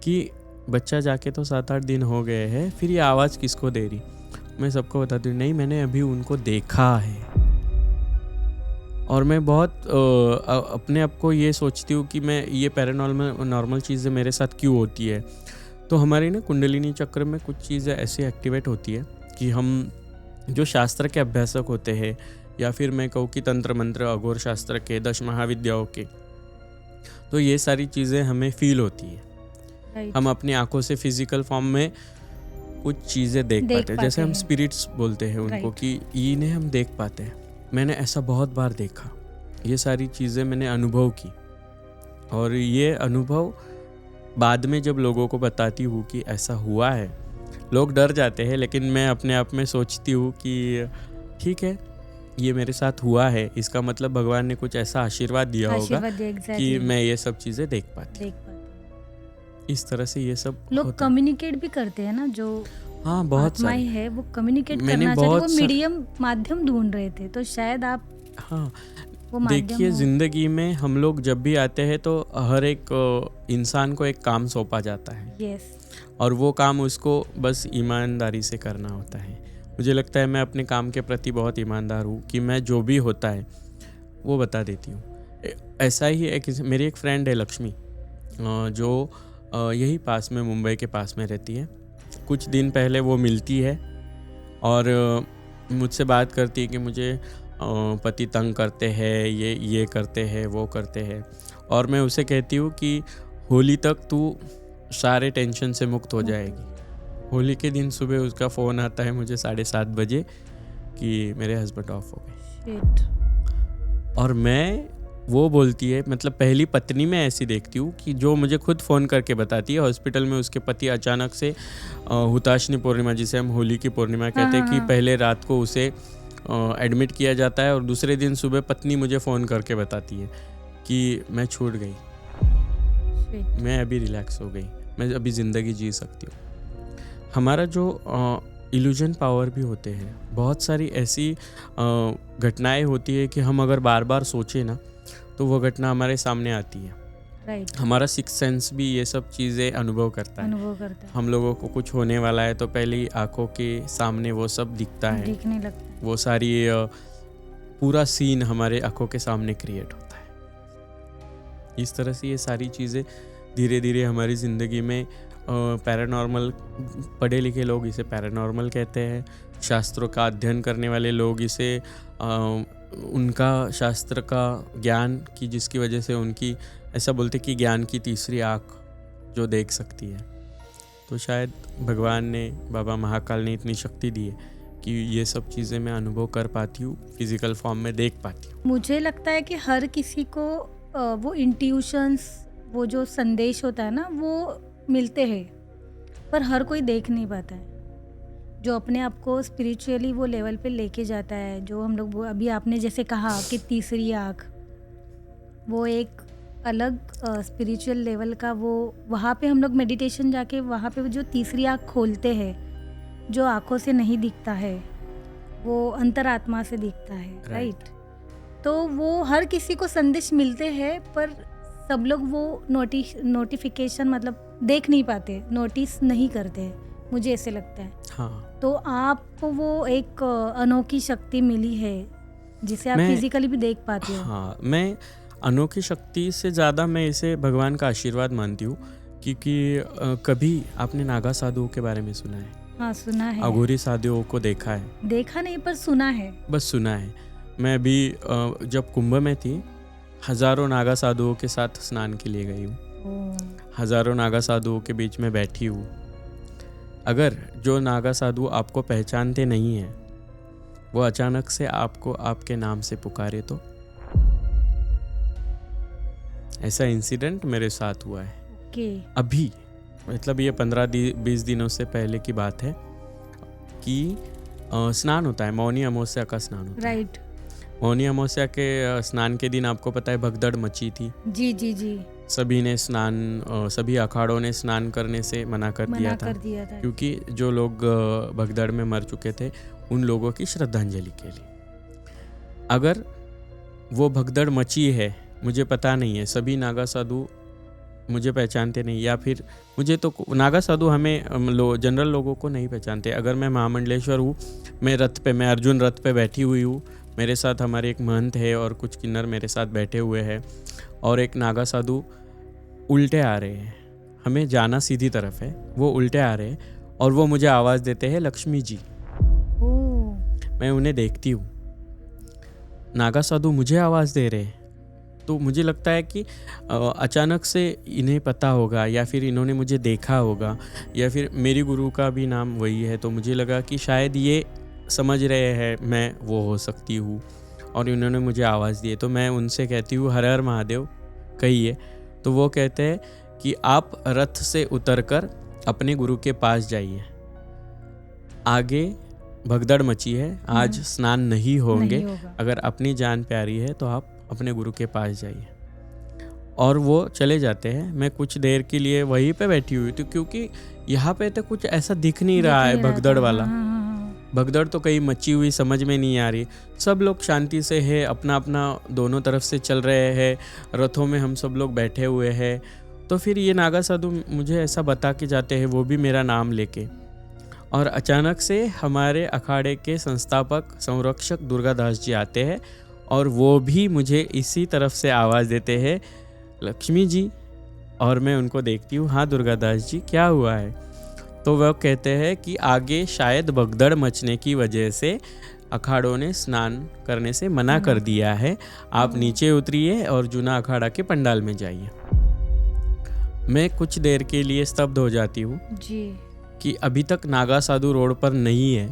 कि बच्चा जाके तो 7-8 दिन हो गए हैं, फिर ये आवाज़ किसको दे रही। मैं सबको बताती हूँ, नहीं, मैंने अभी उनको देखा है। और मैं बहुत अपने आप को ये सोचती हूँ कि मैं ये पैरानॉर्मल चीज़ें मेरे साथ क्यों होती है। तो हमारी ना कुंडलिनी चक्र में कुछ चीज़ें ऐसी एक्टिवेट होती है कि हम जो शास्त्र के अभ्यासक होते हैं, या फिर मैं कहूँ कि तंत्र मंत्र अघोर शास्त्र के 10 महाविद्याओं के, तो ये सारी चीज़ें हमें फील होती है। हम अपनी आंखों से फिजिकल फॉर्म में कुछ चीज़ें देख पाते हैं। जैसे हम स्पिरिट्स बोलते हैं उनको कि इन्हें हम देख पाते हैं। मैंने ऐसा बहुत बार देखा। ये सारी चीज़ें मैंने अनुभव की, और ये अनुभव बाद में जब लोगों को बताती हूँ कि ऐसा हुआ है, लोग डर जाते हैं। लेकिन मैं अपने आप में सोचती हूँ कि ठीक है, ये मेरे साथ हुआ है, इसका मतलब भगवान ने कुछ ऐसा आशीर्वाद दिया होगा कि मैं ये सब चीज़ें देख पाती। इस तरह से ये सब लोग कम्युनिकेट भी करते हैं ना, जो हाँ, बहुत आत्माएं है, वो कम्युनिकेट करना चाहते, वो मीडियम माध्यम ढूंढ रहे थे। तो शायद आप, हाँ, वो माध्यम देखिए, हो। ज़िंदगी में हम लोग जब भी आते हैं तो हर एक इंसान को एक काम सौंपा जाता है यस, और वो काम उसको बस ईमानदारी से करना होता है। मुझे लगता है मैं अपने काम के प्रति बहुत ईमानदार हूँ कि मैं जो भी होता है वो बता देती हूँ। ऐसा ही मेरी एक फ्रेंड है लक्ष्मी, जो यही पास में, मुंबई के पास में रहती है। कुछ दिन पहले वो मिलती है और मुझसे बात करती है कि मुझे पति तंग करते हैं, ये करते हैं, वो करते हैं। और मैं उसे कहती हूँ कि होली तक तू सारे टेंशन से मुक्त हो जाएगी। होली के दिन सुबह उसका फ़ोन आता है मुझे 7:30 बजे कि मेरे हस्बैंड ऑफ हो गए। शिट। और मैं, वो बोलती है, मतलब पहली पत्नी में ऐसी देखती हूँ कि जो मुझे खुद फ़ोन करके बताती है हॉस्पिटल में उसके पति अचानक से हुताशनी पूर्णिमा, जिसे हम होली की पूर्णिमा कहते हैं, कि पहले रात को उसे एडमिट किया जाता है और दूसरे दिन सुबह पत्नी मुझे फ़ोन करके बताती है कि मैं छूट गई, शिट। मैं अभी रिलैक्स हो गई, मैं अभी ज़िंदगी जी सकती हूँ। हमारा जो इल्यूजन पावर भी होते हैं, बहुत सारी ऐसी घटनाएं होती है कि हम अगर बार बार सोचें ना तो वो घटना हमारे सामने आती है। राइट, हमारा सिक्स सेंस भी ये सब चीज़ें अनुभव करता है। अनुभव करता है, हम लोगों को कुछ होने वाला है तो पहले ही आंखों के सामने वो सब दिखता है, दिखने लगता है। वो सारी पूरा सीन हमारे आंखों के सामने क्रिएट होता है। इस तरह से ये सारी चीज़ें धीरे धीरे हमारी ज़िंदगी में पैरानॉर्मल, पढ़े लिखे लोग इसे पैरानॉर्मल कहते हैं, शास्त्रों का अध्ययन करने वाले लोग इसे उनका शास्त्र का ज्ञान की, जिसकी वजह से उनकी, ऐसा बोलते कि ज्ञान की तीसरी आँख जो देख सकती है। तो शायद भगवान ने, बाबा महाकाल ने इतनी शक्ति दी है कि ये सब चीज़ें मैं अनुभव कर पाती हूँ, फिजिकल फॉर्म में देख पाती हूँ। मुझे लगता है कि हर किसी को वो इंट्यूशंस, वो जो संदेश होता है ना, वो मिलते हैं, पर हर कोई देख नहीं पाता है। जो अपने आप को स्पिरिचुअली वो लेवल पे लेके जाता है, जो हम लोग अभी आपने जैसे कहा कि तीसरी आँख, वो एक अलग स्पिरिचुअल लेवल का, वो वहाँ पे हम लोग मेडिटेशन जाके वहाँ पे जो तीसरी आँख खोलते हैं, जो आँखों से नहीं दिखता है, वो अंतरात्मा से दिखता है। राइट। तो वो हर किसी को संदेश मिलते हैं, पर सब लोग वो नोटिफिकेशन मतलब देख नहीं पाते, नोटिस नहीं करते, मुझे ऐसे लगता है। हाँ, तो आपको वो एक अनोखी शक्ति मिली है जिसे आप मैं- फिजिकली भी देख पाते हो। हाँ, मैं अनोखी शक्ति से ज़्यादा मैं इसे भगवान का आशीर्वाद मानती हूँ, क्योंकि कभी आपने नागा साधुओं के बारे में सुना है? हाँ, सुना है। अघोरी साधुओं को देखा है? देखा नहीं, पर सुना है। बस सुना है। मैं अभी जब कुंभ में थी, हज़ारों नागा साधुओं के साथ स्नान के लिए गई हूँ, ओ, हज़ारों नागा साधुओं के बीच में बैठी हूँ। अगर जो नागा साधु आपको पहचानते नहीं हैं, वो अचानक से आपको आपके नाम से पुकारे तो? ऐसा इंसिडेंट मेरे साथ हुआ है ओके। अभी, मतलब ये 15-20 दिनों से पहले की बात है कि स्नान होता है, मौनी अमावस्या का स्नान होता है। राइट। मौनी अमावस्या के स्नान के दिन आपको पता है भगदड़ मची थी। जी जी जी, सभी ने सभी अखाड़ों ने स्नान करने से मना कर दिया था, क्योंकि जो लोग भगदड़ में मर चुके थे उन लोगों की श्रद्धांजलि के लिए। अगर वो भगदड़ मची है, मुझे पता नहीं है, सभी नागा साधु मुझे पहचानते नहीं, या फिर मुझे तो नागा साधु हमें जनरल लोगों को नहीं पहचानते। अगर मैं महामंडलेश्वर हूँ, मैं अर्जुन रथ पे बैठी हुई हूँ, मेरे साथ हमारे एक महंत है और कुछ किन्नर मेरे साथ बैठे हुए हैं, और एक नागा साधु उल्टे आ रहे हैं, हमें जाना सीधी तरफ है, वो उल्टे आ रहे हैं और वो मुझे आवाज़ देते हैं, लक्ष्मी जी। मैं उन्हें देखती हूँ, नागा साधु मुझे आवाज़ दे रहे हैं, तो मुझे लगता है कि अचानक से इन्हें पता होगा, या फिर इन्होंने मुझे देखा होगा, या फिर मेरी गुरु का भी नाम वही है, तो मुझे लगा कि शायद ये समझ रहे हैं मैं वो हो सकती हूँ, और इन्होंने मुझे आवाज़ दी है। तो मैं उनसे कहती हूँ, हर हर महादेव कहिए। तो वो कहते हैं कि आप रथ से उतरकर अपने गुरु के पास जाइए, आगे भगदड़ मची है, आज स्नान नहीं होंगे, अगर अपनी जान प्यारी है तो आप अपने गुरु के पास जाइए। और वो चले जाते हैं। मैं कुछ देर के लिए वहीं पे बैठी हुई थी, क्योंकि यहाँ पे तो कुछ ऐसा दिख नहीं रहा है भगदड़ वाला। भगदड़ तो कहीं मची हुई समझ में नहीं आ रही। सब लोग शांति से है, अपना अपना दोनों तरफ से चल रहे हैं, रथों में हम सब लोग बैठे हुए हैं। तो फिर ये नागा साधु मुझे ऐसा बता के जाते हैं, वो भी मेरा नाम लेके। और अचानक से हमारे अखाड़े के संस्थापक संरक्षक दुर्गादास जी आते हैं और वो भी मुझे इसी तरफ से आवाज़ देते हैं, लक्ष्मी जी। और मैं उनको देखती हूँ, हाँ दुर्गादास जी क्या हुआ है? तो वह कहते हैं कि आगे शायद भगदड़ मचने की वजह से अखाड़ों ने स्नान करने से मना कर दिया है, आप नीचे उतरिए और जूना अखाड़ा के पंडाल में जाइए। मैं कुछ देर के लिए स्तब्ध हो जाती हूँ जी। कि अभी तक नागा साधु रोड पर नहीं है।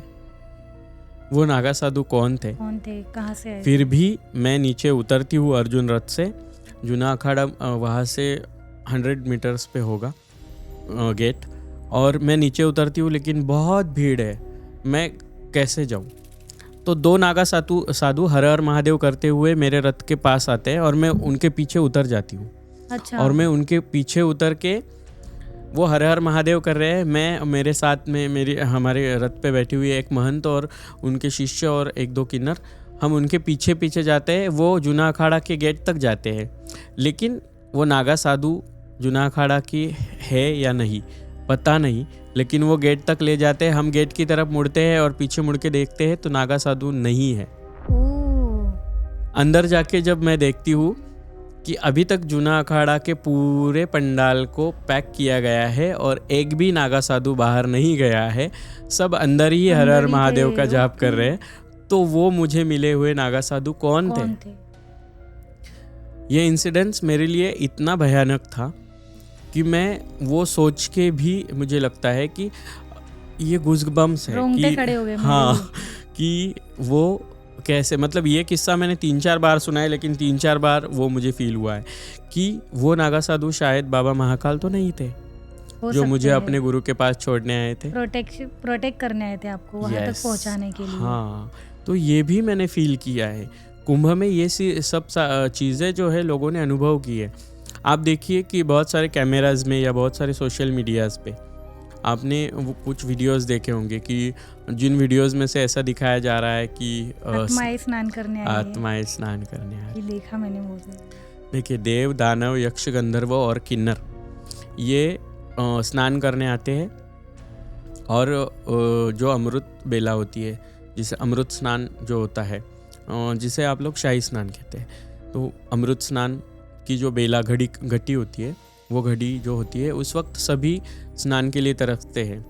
वो नागा साधु कौन थे, कहाँ से आए? फिर भी मैं नीचे उतरती हूँ अर्जुन रथ से। जूना अखाड़ा वहाँ से 100 मीटर्स पे होगा गेट, और मैं नीचे उतरती हूँ, लेकिन बहुत भीड़ है, मैं कैसे जाऊँ? तो 2 नागा साधु हर हर महादेव करते हुए मेरे रथ के पास आते हैं और मैं उनके पीछे उतर जाती हूँ। अच्छा। और मैं उनके पीछे उतर के, वो हर हर महादेव कर रहे हैं, मैं मेरे साथ में हमारे रथ पे बैठी हुई एक महंत और उनके शिष्य और 1-2 किन्नर, हम उनके पीछे पीछे जाते हैं। वो जूना अखाड़ा के गेट तक जाते हैं, लेकिन वो नागा साधु जूना अखाड़ा की है या नहीं पता नहीं, लेकिन वो गेट तक ले जाते हैं। हम गेट की तरफ मुड़ते हैं और पीछे मुड़ के देखते हैं तो नागा साधु नहीं है। अंदर जाके जब मैं देखती हूँ कि अभी तक जूना अखाड़ा के पूरे पंडाल को पैक किया गया है और एक भी नागा साधु बाहर नहीं गया है, सब अंदर ही हर हर महादेव का जाप कर रहे हैं। तो वो मुझे मिले हुए नागा साधु कौन थे? ये इंसिडेंस मेरे लिए इतना भयानक था कि मैं वो सोच के भी मुझे लगता है कि ये गूज़बम्स है कि खड़े हो गए। हाँ, कि वो कैसे, मतलब ये किस्सा मैंने 3-4 बार सुना है, लेकिन 3-4 बार वो मुझे फील हुआ है कि वो नागा साधु शायद बाबा महाकाल तो नहीं थे जो मुझे अपने गुरु के पास छोड़ने आए थे, प्रोटेक्ट करने आए थे आपको वहाँ तक पहुँचाने के लिए। हाँ, तो ये भी मैंने फील किया है। कुंभ में ये सब चीज़ें जो है लोगों ने अनुभव की है। आप देखिए कि बहुत सारे कैमराज में या बहुत सारे सोशल मीडियाज़ पे आपने वो कुछ वीडियोस देखे होंगे कि जिन वीडियोस में से ऐसा दिखाया जा रहा है कि आत्माएं स्नान करने आई है। देखा मैंने वो। देखिए, देव, दानव, यक्ष, गंधर्व और किन्नर ये स्नान करने आते हैं और जो अमृत बेला होती है, जिसे अमृत स्नान जो होता है, जिसे आप लोग शाही स्नान कहते हैं, तो अमृत स्नान की जो बेला घटी होती है, वो घड़ी जो होती है, उस वक्त सभी स्नान के लिए तरसते हैं,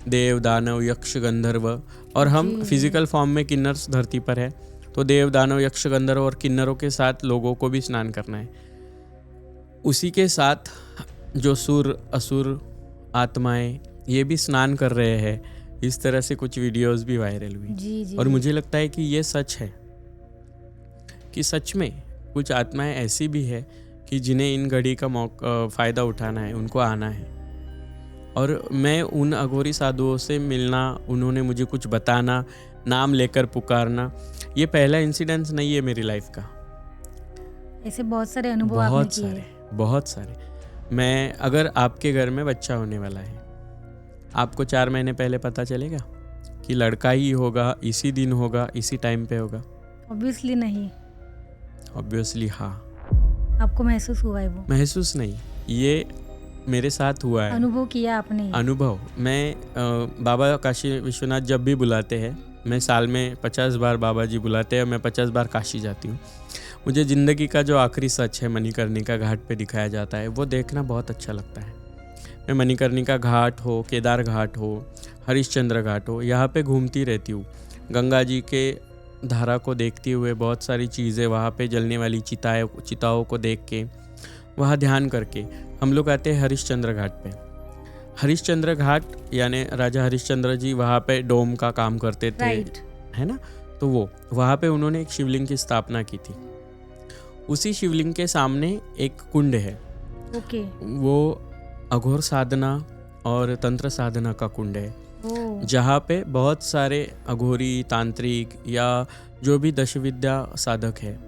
देव, दानव, यक्ष, गंधर्व। और हम फिजिकल फॉर्म में किन्नर धरती पर है, तो देव, दानव, यक्ष, गंधर्व और किन्नरों के साथ लोगों को भी स्नान करना है। उसी के साथ जो सुर, असुर, आत्माएं ये भी स्नान कर रहे हैं। इस तरह से कुछ वीडियोस भी वायरल हुई। जी। और मुझे लगता है कि ये सच है कि सच में कुछ आत्माएं ऐसी भी है कि जिन्हें इन घड़ी का फ़ायदा उठाना है, उनको आना है। और मैं उन अघोरी साधुओं से मिलना, उन्होंने मुझे कुछ बताना, नाम लेकर पुकारना, ये पहला इंसिडेंस नहीं है मेरी लाइफ का। ऐसे बहुत सारे अनुभव आपने किए। बहुत सारे। मैं, अगर आपके घर में बच्चा होने वाला है, आपको 4 महीने पहले पता चलेगा कि लड़का ही होगा, इसी दिन होगा, इसी टाइम पे होगा? ऑब्वियसली नहीं। ऑब्वियसली हाँ। आपको महसूस हुआ है वो? महसूस नहीं, ये मेरे साथ हुआ है। अनुभव किया आपने? अनुभव। मैं बाबा काशी विश्वनाथ जब भी बुलाते हैं, मैं साल में 50 बार बाबा जी बुलाते हैं, मैं 50 बार काशी जाती हूँ। मुझे ज़िंदगी का जो आखिरी सच है मणिकर्णिका घाट पे दिखाया जाता है, वो देखना बहुत अच्छा लगता है। मैं मणिकर्णिका घाट हो, केदार घाट हो, हरिश्चंद्र घाट हो, यहाँ पे घूमती रहती हूँ। गंगा जी के धारा को देखते हुए, बहुत सारी चीज़ें वहाँ पे जलने वाली चिताओं को देख के, वहाँ ध्यान करके हम लोग आते हैं हरिश्चंद्र घाट पे। हरिश्चंद्र घाट यानी राजा हरिश्चंद्र जी वहाँ पे डोम का काम करते थे, है ना? तो वो वहाँ पे उन्होंने एक शिवलिंग की स्थापना की थी। उसी शिवलिंग के सामने एक कुंड है। ओके। वो अघोर साधना और तंत्र साधना का कुंड है, जहाँ पे बहुत सारे अघोरी, तांत्रिक या जो भी दशविद्या साधक है,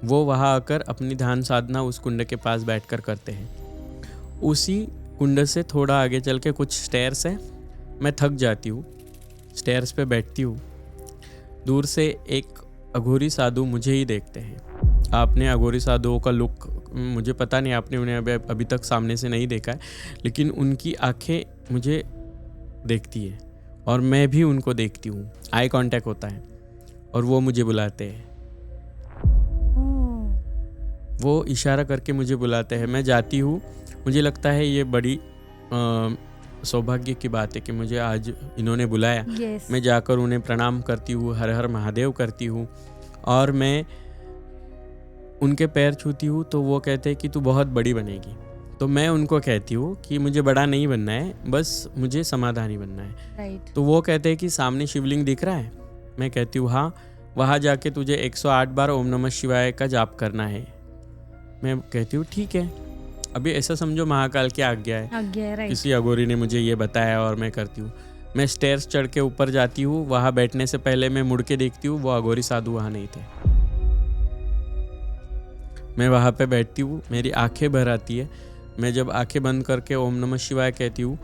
वो वहाँ आकर अपनी ध्यान साधना उस कुंड के पास बैठकर करते हैं। उसी कुंड से थोड़ा आगे चल के कुछ स्टेयर्स है, मैं थक जाती हूँ, स्टेयर्स पे बैठती हूँ, दूर से एक अघोरी साधु मुझे ही देखते हैं। आपने अघोरी साधुओं का लुक, मुझे पता नहीं, आपने उन्हें अभी तक सामने से नहीं देखा है, लेकिन उनकी आंखें मुझे देखती है और मैं भी उनको देखती हूँ। आई कांटेक्ट होता है और वो मुझे बुलाते हैं। वो इशारा करके मुझे बुलाते हैं, मैं जाती हूँ। मुझे लगता है ये बड़ी सौभाग्य की बात है कि मुझे आज इन्होंने बुलाया। yes. मैं जाकर उन्हें प्रणाम करती हूँ, हर हर महादेव करती हूँ और मैं उनके पैर छूती हूँ। तो वो कहते हैं कि तू बहुत बड़ी बनेगी। तो मैं उनको कहती हूँ कि मुझे बड़ा नहीं बनना है, बस मुझे समाधानी बनना है। right. तो वो कहते हैं कि सामने शिवलिंग दिख रहा है। मैं कहती हूँ हाँ, वहाँ जाके तुझे 108 बार ओम नमः शिवाय का जाप करना है। मैं कहती हूँ ठीक है। अभी ऐसा समझो महाकाल की आज्ञा है, right. किसी अघोरी ने मुझे ये बताया और मैं करती हूँ। मैं स्टेयर्स चढ़ के ऊपर जाती हूँ, वहाँ बैठने से पहले मैं मुड़ के देखती हूँ, वो अघोरी साधु वहाँ नहीं थे। मैं वहाँ पे बैठती हूँ, मेरी आंखें भर आती है। मैं जब आंखें बंद करके ओम नमः शिवाय कहती हूँ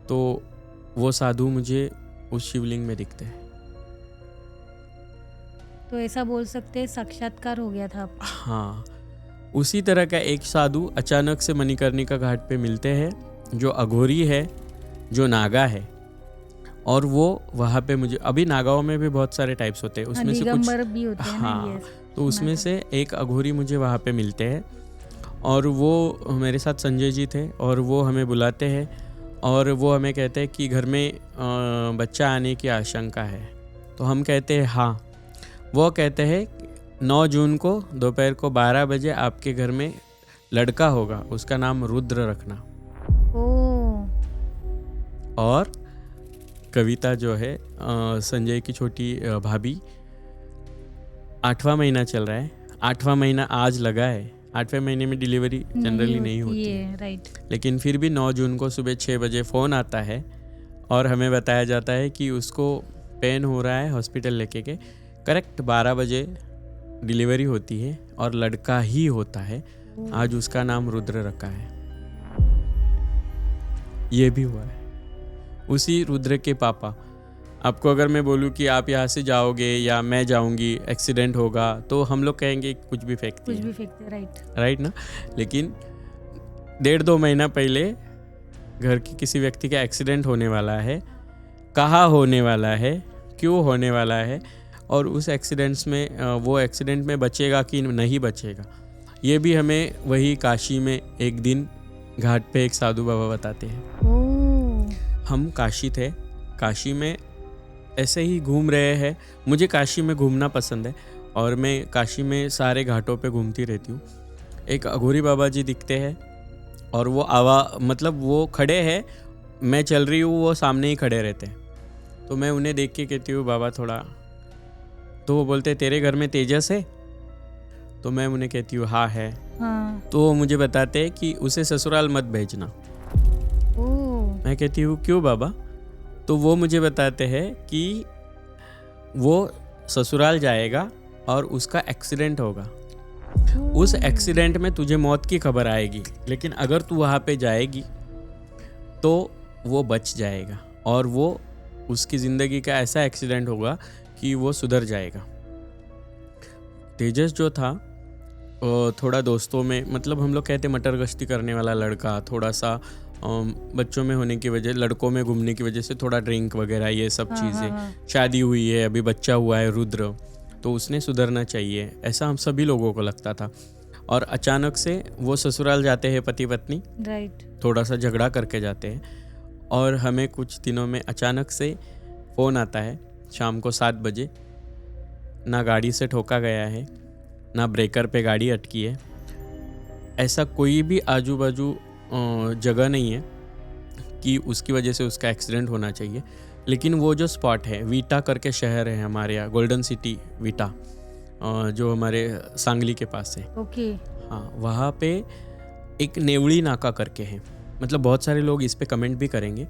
तो वो साधु मुझे उस शिवलिंग में दिखते हैं। तो ऐसा बोल सकते हैं साक्षात्कार हो गया था आपको। हाँ, उसी तरह का एक साधु अचानक से मणिकर्णिका घाट पे मिलते हैं, जो अघोरी है, जो नागा है। और वो वहाँ पे मुझे, अभी नागाओं में भी बहुत सारे टाइप्स होते हैं, उसमें से कुछ भी होते हैं हाँ ना, तो उसमें से एक अघोरी मुझे वहाँ पे मिलते हैं और वो मेरे साथ संजय जी थे और वो हमें बुलाते हैं और वो हमें कहते हैं कि घर में बच्चा आने की आशंका है। तो हम कहते हैं हाँ। वो कहते हैं 9 जून को दोपहर को 12 बजे आपके घर में लड़का होगा, उसका नाम रुद्र रखना। और कविता जो है संजय की छोटी भाभी, 8वां महीना चल रहा है, 8वां महीना आज लगा है। 8वें महीने में डिलीवरी जनरली नहीं होती है, राइट। लेकिन फिर भी 9 जून को सुबह 6 बजे फ़ोन आता है और हमें बताया जाता है कि उसको पेन हो रहा है, हॉस्पिटल लेके के। करेक्ट 12 बजे डिलीवरी होती है और लड़का ही होता है। आज उसका नाम रुद्र रखा है। ये भी हुआ है। उसी रुद्र के पापा, आपको अगर मैं बोलूँ कि आप यहाँ से जाओगे या मैं जाऊँगी, एक्सीडेंट होगा, तो हम लोग कहेंगे कुछ भी फेंकते हैं, राइट ना। लेकिन 1.5-2 महीना पहले घर के किसी व्यक्ति का एक्सीडेंट होने वाला है, कहाँ होने वाला है, क्यों होने वाला है, और उस एक्सीडेंट्स में वो एक्सीडेंट में बचेगा कि नहीं बचेगा, ये भी हमें वही काशी में एक दिन घाट पे एक साधु बाबा बताते हैं। हम काशी थे, काशी में ऐसे ही घूम रहे हैं। मुझे काशी में घूमना पसंद है और मैं काशी में सारे घाटों पे घूमती रहती हूँ। एक अघोरी बाबा जी दिखते हैं और वो मतलब वो खड़े हैं, मैं चल रही हूँ, वो सामने ही खड़े रहते हैं। तो मैं उन्हें देख के कहती हूँ बाबा थोड़ा, तो वो बोलते तेरे घर में तेजस है? तो मैं उन्हें कहती हूँ हाँ है। तो वो मुझे बताते हैं कि उसे ससुराल मत भेजना। मैं कहती हूँ क्यों बाबा? तो वो मुझे बताते हैं कि वो ससुराल जाएगा और उसका एक्सीडेंट होगा। उस एक्सीडेंट में तुझे मौत की खबर आएगी, लेकिन अगर तू वहाँ पे जाएगी तो वो बच जाएगा और वो उसकी ज़िंदगी का ऐसा एक्सीडेंट होगा कि वो सुधर जाएगा। तेजस जो था थोड़ा दोस्तों में, मतलब हम लोग कहते मटर गश्ती करने वाला लड़का, थोड़ा सा बच्चों में होने की वजह, लड़कों में घूमने की वजह से थोड़ा ड्रिंक वगैरह ये सब चीज़ें, शादी हुई है, अभी बच्चा हुआ है रुद्र, तो उसने सुधरना चाहिए, ऐसा हम सभी लोगों को लगता था। और अचानक से वो ससुराल जाते हैं पति पत्नी, राइट, थोड़ा सा झगड़ा करके जाते हैं और हमें कुछ दिनों में अचानक से फ़ोन आता है शाम को 7 बजे। ना गाड़ी से ठोका गया है, ना ब्रेकर पे गाड़ी अटकी है, ऐसा कोई भी आजू बाजू जगह नहीं है कि उसकी वजह से उसका एक्सीडेंट होना चाहिए। लेकिन वो जो स्पॉट है, वीटा करके शहर है हमारे यहाँ, गोल्डन सिटी वीटा, जो हमारे सांगली के पास है। ओके। हाँ, वहाँ पे एक नेवड़ी नाका करके है, मतलब बहुत सारे लोग इस पे कमेंट भी करेंगे।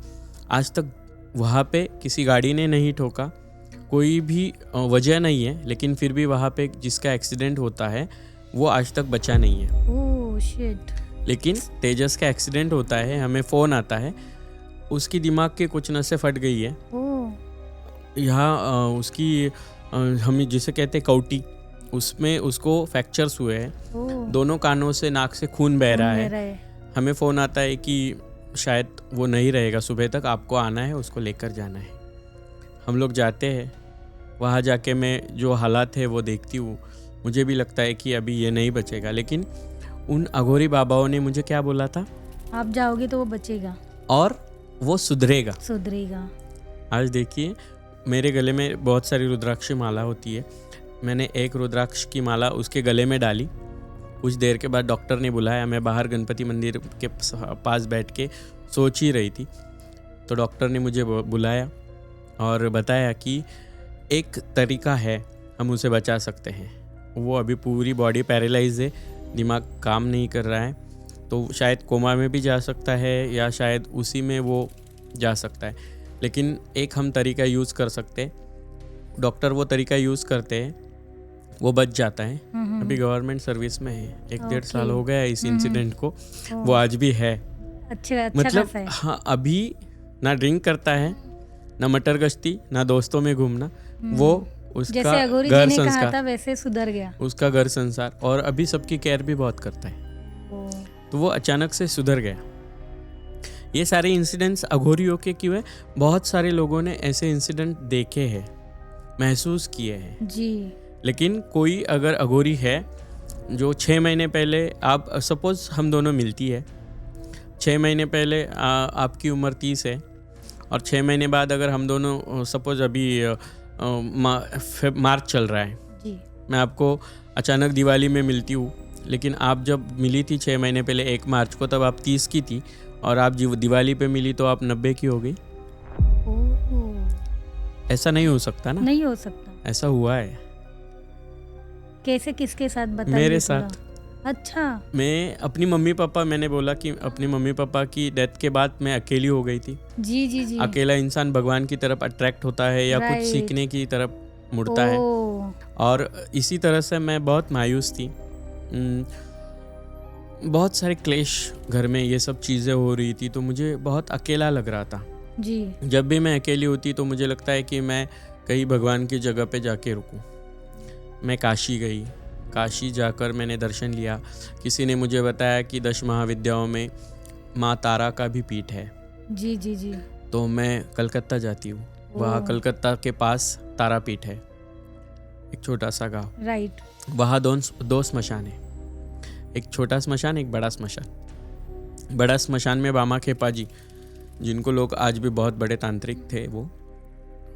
आज तक वहाँ पे किसी गाड़ी ने नहीं ठोका, कोई भी वजह नहीं है, लेकिन फिर भी वहाँ पे जिसका एक्सीडेंट होता है वो आज तक बचा नहीं है। Oh shit. लेकिन तेजस का एक्सीडेंट होता है, हमें फ़ोन आता है, उसकी दिमाग की कुछ नसें फट गई है यहाँ उसकी हम जिसे कहते हैं कौटी, उसमें उसको फ्रैक्चर्स हुए हैं। ओह, दोनों कानों से नाक से खून बह रहा मेरा है। है। हमें फ़ोन आता है कि शायद वो नहीं रहेगा सुबह तक, आपको आना है, उसको लेकर जाना है। हम लोग जाते हैं, वहाँ जाके मैं जो हालात है वो देखती हूँ, मुझे भी लगता है कि अभी ये नहीं बचेगा। लेकिन उन अघोरी बाबाओं ने मुझे क्या बोला था, आप जाओगे तो वो बचेगा, और वो सुधरेगा। सुधरेगा। आज देखिए मेरे गले में बहुत सारी रुद्राक्ष माला होती है। मैंने एक रुद्राक्ष की माला उसके गले में डाली। कुछ देर के बाद डॉक्टर ने बुलाया। मैं बाहर गणपति मंदिर के पास बैठ के सोच ही रही थी, तो डॉक्टर ने मुझे बुलाया और बताया कि एक तरीका है, हम उसे बचा सकते हैं। वो अभी पूरी बॉडी पैरालाइज है, दिमाग काम नहीं कर रहा है, तो शायद कोमा में भी जा सकता है या शायद उसी में वो जा सकता है। लेकिन एक हम तरीका यूज़ कर सकते हैं, डॉक्टर वो तरीका यूज़ करते हैं, वो बच जाता है। अभी गवर्नमेंट सर्विस में है, 1-1.5 साल हो गया इस इंसिडेंट को, वो आज भी है। अच्छा मतलब खासा है। हाँ, अभी ना ड्रिंक करता है, ना मटर गश्ती, ना दोस्तों में घूमना, वो उसका जैसे अघोरी जी घर ने कहा संस्कार, था वैसे सुधर गया। उसका घर संसार, और अभी सबकी केयर भी बहुत करता है। ओह, तो वो अचानक से सुधर गया। ये सारे इंसिडेंट्स अघोरियों के क्यों है? बहुत सारे लोगों ने ऐसे इंसिडेंट देखे हैं, महसूस किए हैं। जी। लेकिन कोई अगर अघोरी है जो 6 महीने पहले, आप सपोज हम दोनों मिलती है, 6 महीने पहले आपकी उम्र 30 है, और 6 महीने बाद अगर हम दोनों सपोज अभी मार्च चल रहा है, जी। मैं आपको अचानक दिवाली में मिलती हूँ, लेकिन आप जब मिली थी 6 महीने पहले 1 मार्च को, तब आप 30 की थी, और आप दिवाली पे मिली तो आप 90 की हो गई। ओह, ऐसा नहीं हो सकता ना? नहीं हो सकता। ऐसा हुआ है कैसे, किसके साथ बताइए? मेरे थोड़ा। साथ। अच्छा। मैं अपनी मम्मी पापा, मैंने बोला कि अपनी मम्मी पापा की डेथ के बाद मैं अकेली हो गई थी। जी जी जी। अकेला इंसान भगवान की तरफ अट्रैक्ट होता है या कुछ Right. सीखने की तरफ मुड़ता है, ओह, और इसी तरह से मैं बहुत मायूस थी। बहुत सारे क्लेश घर में, ये सब चीज़ें हो रही थी, तो मुझे बहुत अकेला लग रहा था। जी। जब भी मैं अकेली होती तो मुझे लगता है कि मैं कहीं भगवान की जगह पे जाके रुकूं। मैं काशी गई, काशी जाकर मैंने दर्शन लिया। किसी ने मुझे बताया कि 10 महाविद्याओं में माँ तारा का भी पीठ है, जी जी जी। तो मैं कलकत्ता जाती हूँ। वहाँ ओह। कलकत्ता के पास तारापीठ है, एक छोटा सा गांव। राइट। वहाँ दो स्मशान है, एक छोटा स्मशान, एक बड़ा स्मशान। बड़ा स्मशान में बामा खेपा जी, जिनको लोग आज भी बहुत बड़े तांत्रिक थे वो,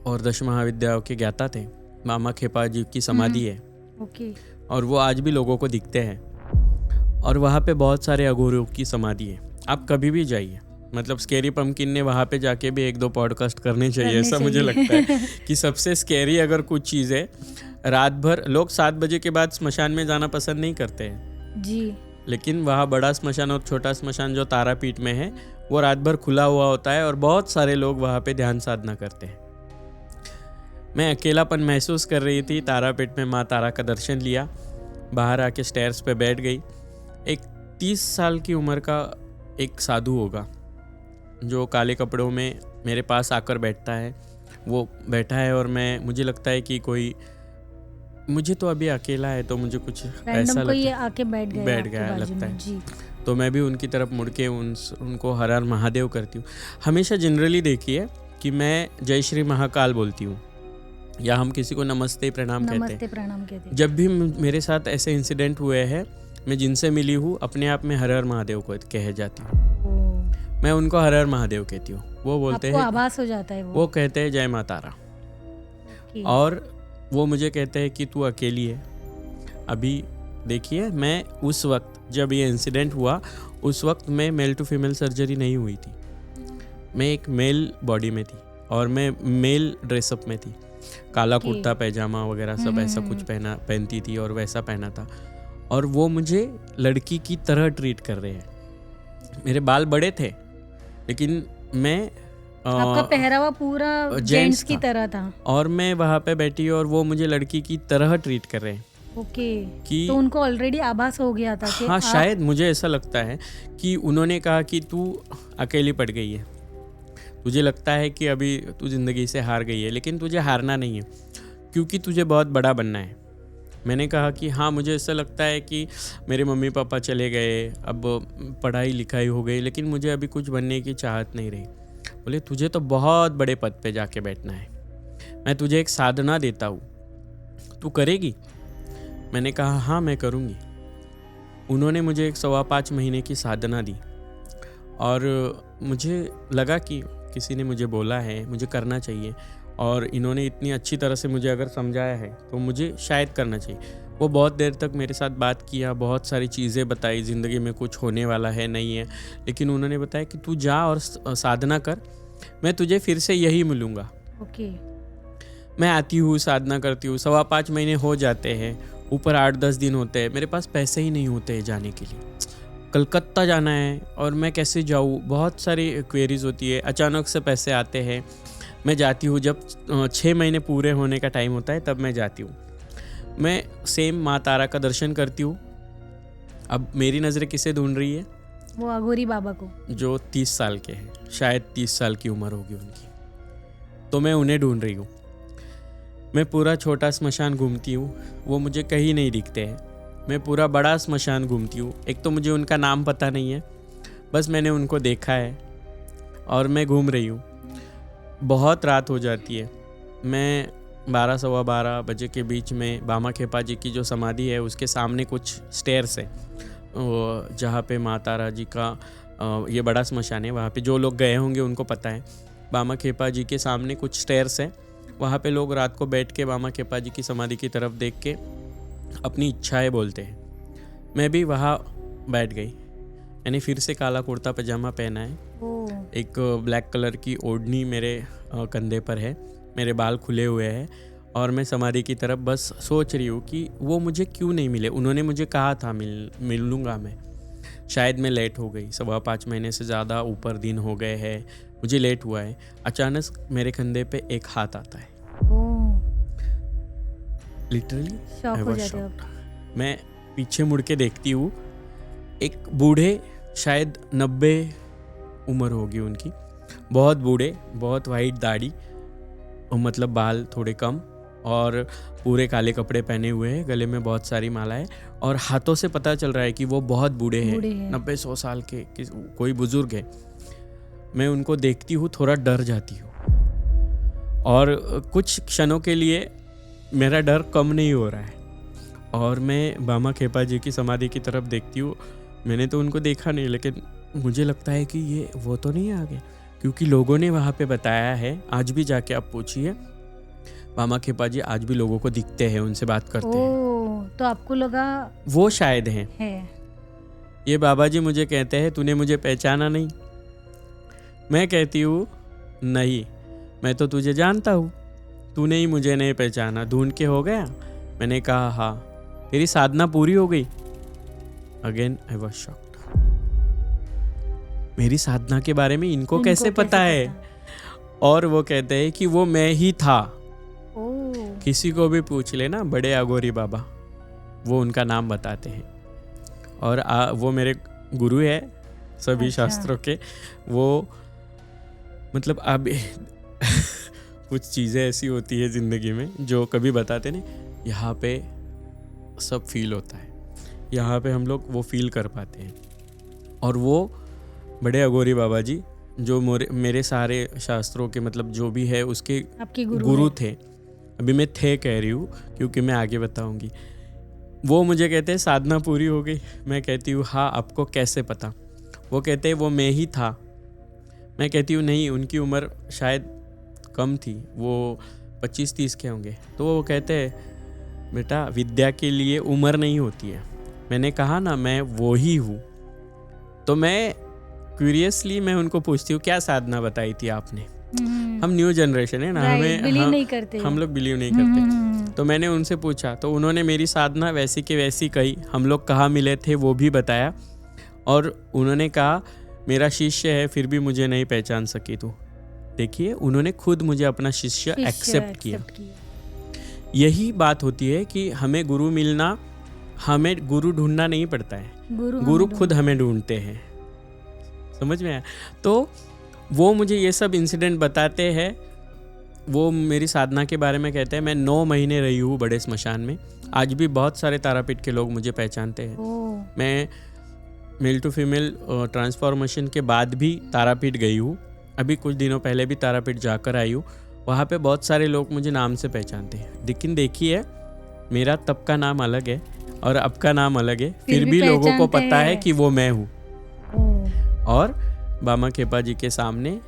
और 10 महाविद्याओं के ज्ञाता थे, बामा खेपा जी की समाधि है, ओके। और वो आज भी लोगों को दिखते हैं। और वहाँ पे बहुत सारे अघोरियों की समाधि है। आप कभी भी जाइए, मतलब स्केरी पंपकिन ने वहाँ पे जाके भी 1-2 पॉडकास्ट करने चाहिए, ऐसा मुझे लगता है कि सबसे स्केरी अगर कुछ चीज़ है, रात भर लोग 7 बजे के बाद स्मशान में जाना पसंद नहीं करते हैं जी। लेकिन वहाँ बड़ा स्मशान और छोटा स्मशान जो तारापीठ में है, वो रात भर खुला हुआ होता है और बहुत सारे लोग वहाँ पे ध्यान साधना करते हैं। मैं अकेलापन महसूस कर रही थी, तारापीठ में माँ तारा का दर्शन लिया, बाहर आके स्टेयर्स पे बैठ गई। एक 30 साल की उम्र का एक साधु होगा जो काले कपड़ों में मेरे पास आकर बैठता है। वो बैठा है और मुझे लगता है कि कोई, मुझे तो अभी अकेला है तो मुझे कुछ ऐसा रैंडम कोई लगता आके बैठ गया आपके बाजू लगता में। है। जी। तो मैं भी उनकी तरफ मुड़ के उनको हर हर महादेव करती हूँ। हमेशा जनरली देखिए कि मैं जय श्री महाकाल बोलती हूँ, या हम किसी को नमस्ते प्रणाम कहते हैं। नमस्ते प्रणाम कहते हैं। जब भी मेरे साथ ऐसे इंसिडेंट हुए हैं, मैं जिनसे मिली हूँ अपने आप में हर हर महादेव को कह जाती हूँ। ओह, मैं उनको हर हर महादेव कहती हूँ, वो बोलते आपको हैं, आभास हो जाता है वो कहते हैं जय माँ तारा, कि और वो मुझे कहते हैं कि तू अकेली है। अभी देखिए, मैं उस वक्त जब ये इंसिडेंट हुआ, उस वक्त मैं मेल टू फीमेल सर्जरी नहीं हुई थी, मैं एक मेल बॉडी में थी और मैं मेल ड्रेसअप में थी, काला कुर्ता पैजामा वगैरह सब ऐसा कुछ पहनती थी और वैसा पहना था, और वो मुझे लड़की की तरह ट्रीट कर रहे हैं। मेरे बाल बड़े थे लेकिन मैं आपका पहरावा पूरा जेंट्स की तरह था, और मैं वहाँ पे बैठी और वो मुझे लड़की की तरह ट्रीट कर रहे हैं। ओके। कि तो उनको ऑलरेडी आभास हो गया था कि हाँ, शायद मुझे ऐसा लगता है कि उन्होंने कहा कि तू अकेली पड़ गई है, तुझे लगता है कि अभी तू ज़िंदगी से हार गई है, लेकिन तुझे हारना नहीं है, क्योंकि तुझे बहुत बड़ा बनना है। मैंने कहा कि हाँ, मुझे ऐसा लगता है कि मेरे मम्मी पापा चले गए, अब पढ़ाई लिखाई हो गई, लेकिन मुझे अभी कुछ बनने की चाहत नहीं रही। बोले तुझे तो बहुत बड़े पद पे जाके बैठना है, मैं तुझे एक साधना देता हूँ, तू करेगी? मैंने कहा हाँ, मैं करूँगी। उन्होंने मुझे 1.25 महीने की साधना दी और मुझे लगा कि किसी ने मुझे बोला है, मुझे करना चाहिए, और इन्होंने इतनी अच्छी तरह से मुझे अगर समझाया है तो मुझे शायद करना चाहिए। वो बहुत देर तक मेरे साथ बात किया, बहुत सारी चीज़ें बताई, ज़िंदगी में कुछ होने वाला है नहीं है, लेकिन उन्होंने बताया कि तू जा और साधना कर, मैं तुझे फिर से यही मिलूँगा। ओके। मैं आती हूँ, साधना करती हूँ, 5.25 महीने हो जाते हैं, ऊपर 8-10 दिन होते हैं, मेरे पास पैसे ही नहीं होते हैं जाने के लिए। कलकत्ता जाना है और मैं कैसे जाऊँ, बहुत सारी क्वेरीज होती है, अचानक से पैसे आते हैं, मैं जाती हूँ। जब 6 महीने पूरे होने का टाइम होता है तब मैं जाती हूँ। मैं सेम माँ तारा का दर्शन करती हूँ। अब मेरी नज़रें किसे ढूंढ रही है? वो अघोरी बाबा को, जो 30 साल के हैं, शायद 30 साल की उम्र होगी उनकी, तो मैं उन्हें ढूंढ रही हूँ। मैं पूरा छोटा स्मशान घूमती हूँ, वो मुझे कहीं नहीं दिखते हैं। मैं पूरा बड़ा स्मशान घूमती हूँ, एक तो मुझे उनका नाम पता नहीं है, बस मैंने उनको देखा है और मैं घूम रही हूँ। बहुत रात हो जाती है, मैं 12-12:15 बजे के बीच में बामा खेपा जी की जो समाधि है उसके सामने कुछ स्टेयर्स है, जहाँ पे माँ तारा जी का ये बड़ा स्मशान है, वहाँ पे जो लोग गए होंगे उनको पता है। बामा खेपा जी के सामने कुछ स्टेयर्स है, वहाँ पे लोग रात को बैठ के बामा खेपा जी की समाधि की तरफ देख के अपनी इच्छाएं बोलते हैं। मैं भी वहाँ बैठ गई। मैंने फिर से काला कुर्ता पजामा पहना है, एक ब्लैक कलर की ओढ़नी मेरे कंधे पर है, मेरे बाल खुले हुए हैं और मैं समाधि की तरफ बस सोच रही हूँ कि वो मुझे क्यों नहीं मिले। उन्होंने मुझे कहा था मिलूँगा मैं, शायद मैं लेट हो गई, 5.25 महीने से ज़्यादा ऊपर दिन हो गए हैं, मुझे लेट हुआ है। अचानक मेरे कंधे पे एक हाथ आता है, लिटरली शॉक हो जाते हो। मैं पीछे मुड़ के देखती हूँ, एक बूढ़े, शायद 90 उम्र होगी उनकी, बहुत बूढ़े, बहुत वाइट दाढ़ी, मतलब बाल थोड़े कम, और पूरे काले कपड़े पहने हुए हैं, गले में बहुत सारी मालाएं, और हाथों से पता चल रहा है कि वो बहुत बूढ़े हैं, 90-100 साल के, कोई बुजुर्ग है। मैं उनको देखती हूँ, थोड़ा डर जाती हूँ, और कुछ क्षणों के लिए मेरा डर कम नहीं हो रहा है, और मैं बामा खेपा जी की समाधि की तरफ देखती हूँ। मैंने तो उनको देखा नहीं, लेकिन मुझे लगता है कि ये वो तो नहीं आ गए, क्योंकि लोगों ने वहाँ पे बताया है, आज भी जाके आप पूछिए, बामा खेपा जी आज भी लोगों को दिखते हैं, उनसे बात करते हैं। तो आपको लगा वो शायद हैं है। ये बाबा जी मुझे कहते हैं तूने मुझे पहचाना नहीं। मैं कहती हूँ नहीं, मैं तो तुझे जानता हूँ, तूने ही मुझे नहीं पहचाना, ढूंढ के हो गया। मैंने कहा हाँ, तेरी साधना पूरी हो गई। Again I was shocked. मेरी साधना के बारे में इनको कैसे पता है? और वो कहते हैं कि वो मैं ही था। किसी को भी पूछ लेना, बड़े अघोरी बाबा, वो उनका नाम बताते हैं, और वो मेरे गुरु है सभी शास्त्रों के। वो मतलब अब कुछ चीज़ें ऐसी होती है ज़िंदगी में जो कभी बताते नहीं, यहाँ पे सब फील होता है, यहाँ पे हम लोग वो फील कर पाते हैं। और वो बड़े अघोरी बाबा जी जो मेरे सारे शास्त्रों के, मतलब जो भी है उसके गुरु थे। अभी मैं थे कह रही हूँ क्योंकि मैं आगे बताऊँगी। वो मुझे कहते हैं साधना पूरी हो गई। मैं कहती हूँ हाँ, आपको कैसे पता? वो कहते हैं वो मैं ही था। मैं कहती हूँ नहीं, उनकी उम्र शायद कम थी, वो 25-30 के होंगे। तो वो कहते हैं बेटा, विद्या के लिए उम्र नहीं होती है। मैंने कहा ना, मैं वो ही हूँ। तो मैं क्यूरियसली मैं उनको पूछती हूँ क्या साधना बताई थी आपने? हम न्यू जनरेशन है ना, हमें बिलीव नहीं करते, हम लोग बिलीव नहीं करते। तो मैंने उनसे पूछा, तो उन्होंने मेरी साधना वैसी के वैसी कही, हम लोग कहाँ मिले थे वो भी बताया, और उन्होंने कहा मेरा शिष्य है फिर भी मुझे नहीं पहचान सकी तू। देखिए, उन्होंने खुद मुझे अपना शिष्य एक्सेप्ट किया। यही बात होती है कि हमें गुरु मिलना, हमें गुरु ढूंढना नहीं पड़ता है, गुरु खुद हमें ढूंढते हैं। समझ में आया? तो वो मुझे ये सब इंसिडेंट बताते हैं। वो मेरी साधना के बारे में कहते हैं। मैं 9 महीने रही हूँ बड़े स्मशान में। आज भी बहुत सारे तारापीठ के लोग मुझे पहचानते हैं। मैं मेल टू फीमेल ट्रांसफॉर्मेशन के बाद भी तारापीठ गई हूँ। अभी कुछ दिनों पहले भी तारापीठ जाकर आई हूँ। वहाँ पे बहुत सारे लोग मुझे नाम से पहचानते हैं। लेकिन देखिए, मेरा तब का नाम अलग है और अब का नाम अलग है, फिर भी लोगों को पता है कि वो मैं हूँ। और बामा खेपा जी के सामने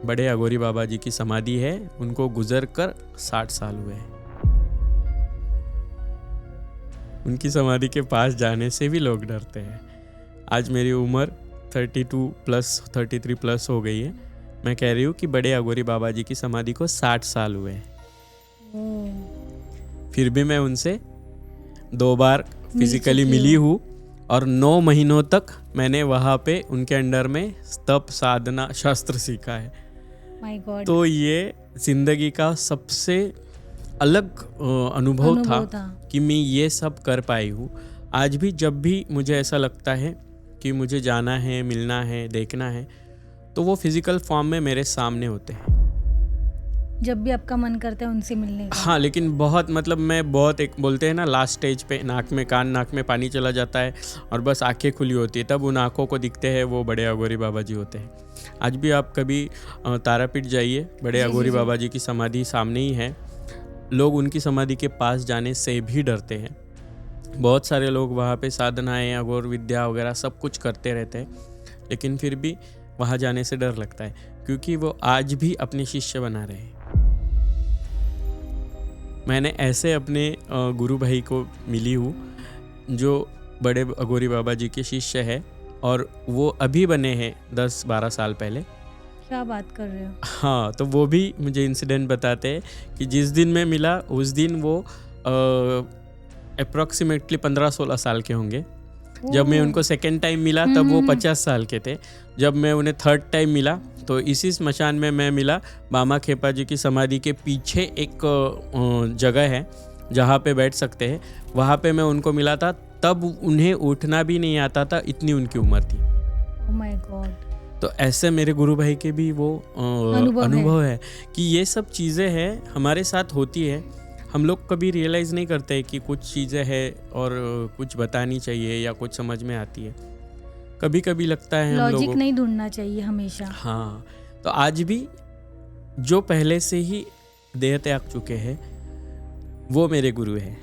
बड़े अघोरी बाबा जी की समाधि है। उनको गुजर कर 60 साल हुए हैं। उनकी समाधि के पास जाने से भी लोग डरते हैं। आज मेरी उम्र 32 प्लस 33 प्लस हो गई है। मैं कह रही हूँ कि बड़े अघोरी बाबा जी की समाधि को 60 साल हुए हैं। फिर भी मैं उनसे 2 बार फिजिकली मिली हूँ और 9 महीनों तक मैंने वहाँ पे उनके अंडर में तप साधना शास्त्र सीखा है। My God. तो ये जिंदगी का सबसे अलग अनुभव था कि मैं ये सब कर पाई हूँ। आज भी जब भी मुझे ऐसा लगता है कि मुझे जाना है, मिलना है, देखना है, तो वो फिजिकल फॉर्म में मेरे सामने होते हैं। जब भी आपका मन करता है उनसे मिलने का। हाँ, लेकिन बहुत मैं बहुत एक बोलते हैं ना, लास्ट स्टेज पे नाक में पानी चला जाता है और बस आंखें खुली होती है, तब उन आंखों को दिखते हैं वो बड़े अघोरी बाबा जी होते हैं। आज भी आप कभी तारापीठ जाइए, बड़े अघोरी बाबा जी की समाधि सामने ही है। लोग उनकी समाधि के पास जाने से भी डरते हैं। बहुत सारे लोग वहाँ पे साधनाएं, अघोर विद्या वगैरह सब कुछ करते रहते हैं, लेकिन फिर भी वहाँ जाने से डर लगता है, क्योंकि वो आज भी अपने शिष्य बना रहे हैं। मैंने ऐसे अपने गुरु भाई को मिली हूँ जो बड़े अघोरी बाबा जी के शिष्य है, और वो अभी बने हैं 10-12 साल पहले। क्या बात कर रहे हो? हाँ, तो वो भी मुझे इंसिडेंट बताते हैं कि जिस दिन मैं मिला उस दिन वो अप्रॉक्सीमेटली 15-16 साल के होंगे। जब मैं उनको सेकेंड टाइम मिला तब वो 50 साल के थे। जब मैं उन्हें थर्ड टाइम मिला तो इसी स्मशान में मैं मिला। बामा खेपा जी की समाधि के पीछे एक जगह है जहाँ पे बैठ सकते हैं, वहाँ पे मैं उनको मिला था। तब उन्हें उठना भी नहीं आता था, इतनी उनकी उम्र थी। Oh my God. तो ऐसे मेरे गुरु भाई के भी वो अनुभव है कि ये सब चीज़ें हैं हमारे साथ होती है। हम लोग कभी रियलाइज़ नहीं करते कि कुछ चीज़ें हैं और कुछ बतानी चाहिए या कुछ समझ में आती है। कभी कभी लगता है हम लोगों लॉजिक नहीं ढूंढना चाहिए हमेशा। हाँ, तो आज भी जो पहले से ही देह त्याग चुके हैं वो मेरे गुरु हैं।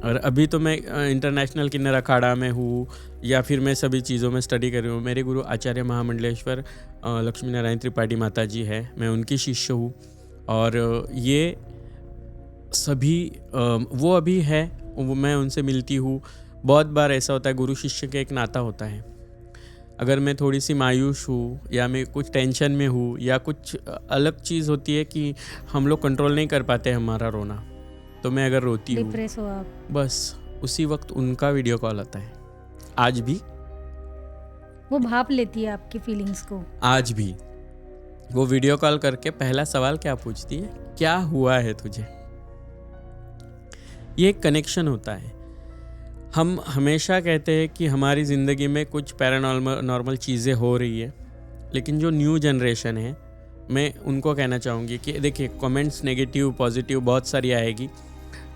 और अभी तो मैं इंटरनेशनल किन्नर अखाड़ा में हूँ या फिर मैं सभी चीज़ों में स्टडी कर रही हूँ। मेरे गुरु आचार्य महामंडलेश्वर लक्ष्मी नारायण त्रिपाठी माता जी है, मैं उनकी शिष्य हूँ। और ये सभी वो अभी है, मैं उनसे मिलती हूँ। बहुत बार ऐसा होता है, गुरु शिष्य का एक नाता होता है। अगर मैं थोड़ी सी मायूस हूँ या मैं कुछ टेंशन में हूँ या कुछ अलग चीज़ होती है कि हम लोग कंट्रोल नहीं कर पाते हमारा रोना, तो मैं अगर रोती हूँ, डिप्रेस हो आप, बस उसी वक्त उनका वीडियो कॉल आता है। आज भी वो भाप लेती है आपकी फीलिंग्स को। आज भी वो वीडियो कॉल करके पहला सवाल क्या पूछती है, क्या हुआ है तुझे। ये एक कनेक्शन होता है। हम हमेशा कहते हैं कि हमारी ज़िंदगी में कुछ पैरानॉर्मल चीज़ें हो रही है, लेकिन जो न्यू जनरेशन है, मैं उनको कहना चाहूँगी कि देखिए, कमेंट्स नेगेटिव पॉजिटिव बहुत सारी आएगी।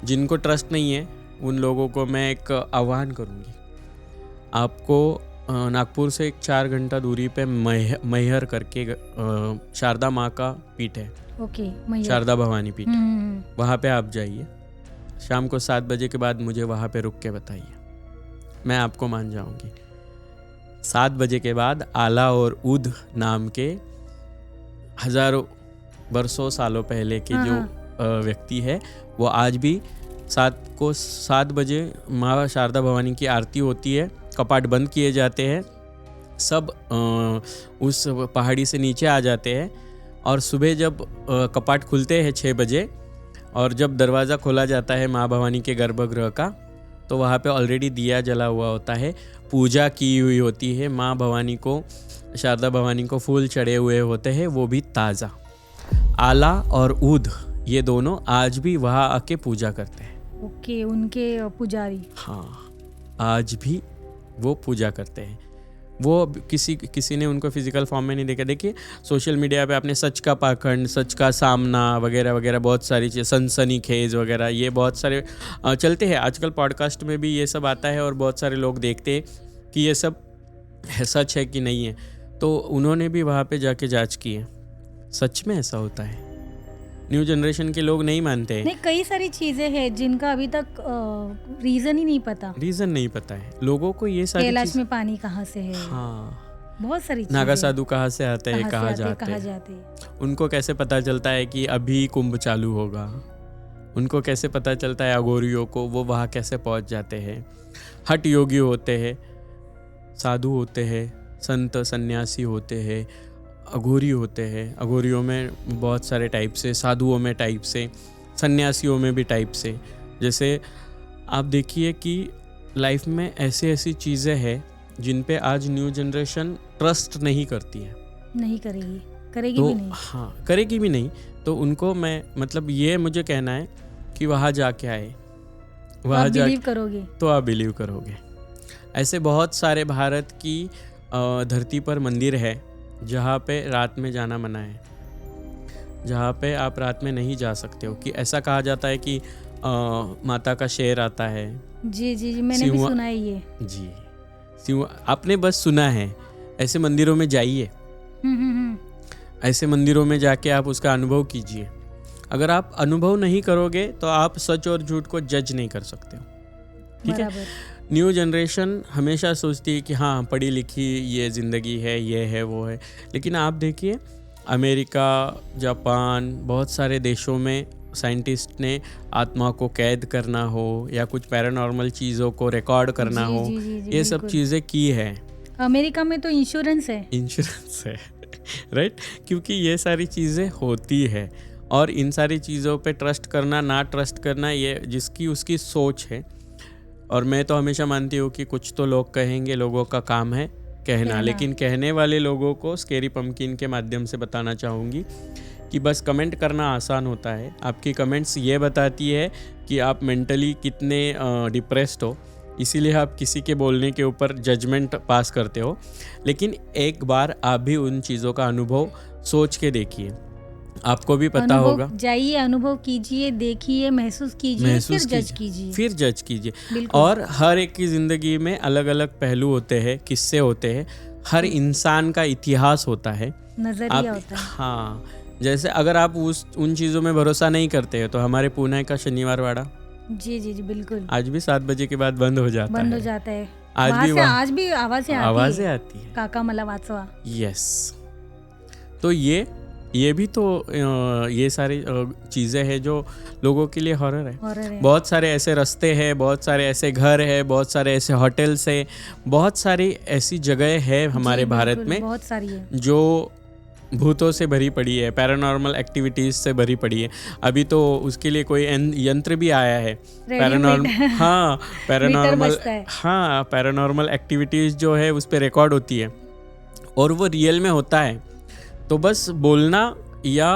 जिनको ट्रस्ट नहीं है उन लोगों को मैं एक आह्वान करूँगी, आपको नागपुर से एक 4 घंटा दूरी पे मैहर करके शारदा माँ का पीठ है। ओके, शारदा भवानी पीठ, वहाँ पे आप जाइए। शाम को 7 बजे के बाद मुझे वहाँ पे रुक के बताइए, मैं आपको मान जाऊँगी। 7 बजे के बाद आला और उद नाम के हजारों बरसों सालों पहले के जो व्यक्ति है, वो आज भी 7 बजे माँ शारदा भवानी की आरती होती है। कपाट बंद किए जाते हैं, सब उस पहाड़ी से नीचे आ जाते हैं। और सुबह जब कपाट खुलते हैं 6 बजे और जब दरवाज़ा खोला जाता है माँ भवानी के गर्भगृह का, तो वहाँ पे ऑलरेडी दिया जला हुआ होता है, पूजा की हुई होती है। माँ भवानी को, शारदा भवानी को फूल चढ़े हुए होते हैं, वो भी ताज़ा। आला और ऊद ये दोनों आज भी वहाँ आके पूजा करते हैं। ओके, उनके पुजारी। हाँ, आज भी वो पूजा करते हैं। वो किसी ने उनको फिजिकल फॉर्म में नहीं देखा। देखिए सोशल मीडिया पे आपने सच का पाखंड, सच का सामना वगैरह वगैरह बहुत सारी चीज़, सनसनीखेज वगैरह, ये बहुत सारे चलते हैं आजकल। पॉडकास्ट में भी ये सब आता है और बहुत सारे लोग देखते हैं कि ये सब सच है कि नहीं है। तो उन्होंने भी वहाँ पे जाके जांच की है, सच में ऐसा होता है। न्यू जनरेशन के लोग नहीं मानते हैं। नहीं, कई सारी चीजें हैं जिनका अभी तक रीजन ही नहीं पता। रीज़न नहीं पता है लोगों को, ये सारी कैलाश चीज़। में पानी कहाँ से है, हाँ, बहुत सारी चीजें। नागा साधु कहाँ से आते हैं, कहाँ कहाँ जाते जाते हैं, हैं। उनको कैसे पता चलता है कि अभी कुंभ चालू होगा, उनको कैसे पता चलता है अघोरियों को, वो वहाँ कैसे पहुँच जाते हैं। हठ योगी होते हैं, साधु होते हैं, संत सन्यासी होते हैं, अघोरी होते हैं। अघोरियों में बहुत सारे टाइप से, साधुओं में टाइप से, सन्यासियों में भी टाइप से। जैसे आप देखिए कि लाइफ में ऐसी चीज़ें हैं जिन पे आज न्यू जनरेशन ट्रस्ट नहीं करती है। नहीं करेगी, करेगी तो भी नहीं। हाँ, करेगी भी नहीं। तो उनको मैं मतलब ये मुझे कहना है कि वहाँ जाके आए, वहाँ आप जा बिलीव करोगे। तो आप बिलीव करोगे। ऐसे बहुत सारे भारत की धरती पर मंदिर है जहाँ पे रात में जाना मना है, जहाँ पे आप रात में नहीं जा सकते हो। कि ऐसा कहा जाता है कि माता का शेर आता है। जी जी जी, मैंने भी सुना है ये। जी, सिंह आपने बस सुना है। ऐसे मंदिरों में जाइए, हम्म। ऐसे मंदिरों में जाके आप उसका अनुभव कीजिए। अगर आप अनुभव नहीं करोगे तो आप सच और झूठ को जज नहीं कर सकते हो। ठीक है। बराबर। न्यू जनरेशन हमेशा सोचती है कि हाँ पढ़ी लिखी ये ज़िंदगी है, ये है वो है। लेकिन आप देखिए अमेरिका, जापान, बहुत सारे देशों में साइंटिस्ट ने आत्मा को कैद करना हो या कुछ पैरानॉर्मल चीज़ों को रिकॉर्ड करना जी, हो, जी, जी, जी, ये सब बिल्कुल। चीज़ें की है। अमेरिका में तो इंश्योरेंस है। इंश्योरेंस है राइट, क्योंकि ये सारी चीज़ें होती है। और इन सारी चीज़ों पे ट्रस्ट करना ना ट्रस्ट करना ये जिसकी उसकी सोच है। और मैं तो हमेशा मानती हूँ कि कुछ तो लोग कहेंगे, लोगों का काम है कहना। लेकिन कहने वाले लोगों को स्केरी पंपकिन के माध्यम से बताना चाहूँगी कि बस कमेंट करना आसान होता है। आपकी कमेंट्स ये बताती है कि आप मेंटली कितने डिप्रेस्ड हो, इसीलिए आप किसी के बोलने के ऊपर जजमेंट पास करते हो। लेकिन एक बार आप भी उन चीज़ों का अनुभव सोच के देखिए, आपको भी पता होगा। जाइए, अनुभव कीजिए, देखिए, महसूस कीजिए, फिर जज कीजिए। फिर जज कीजिए। बिल्कुल। और हर एक की ज़िंदगी में अलग अलग पहलू होते हैं, किस्से होते हैं, हर इंसान का इतिहास होता है, नजरिया होता है। हाँ, जैसे अगर आप उन चीज़ों में भरोसा नहीं करते हो तो हमारे पुणे का शनिवार वाड़ा जी जी जी, बिल्कुल आज भी 7 बजे के बाद बंद हो जाता है। आज भी आवाज़ें आती है। काका मला वाचवा। यस, तो ये भी तो ये सारी चीज़ें हैं जो लोगों के लिए हॉरर है। बहुत सारे ऐसे रास्ते हैं, बहुत सारे ऐसे घर है, बहुत सारे ऐसे होटल्स है, बहुत सारी ऐसी जगह है हमारे भारत में बहुत सारी है जो भूतों से भरी पड़ी है, पैरानॉर्मल एक्टिविटीज़ से भरी पड़ी है। अभी तो उसके लिए कोई यंत्र भी आया है, पैरानॉर्मल एक्टिविटीज़ जो है उस पर रिकॉर्ड होती है और वो रियल में होता है। तो बस बोलना या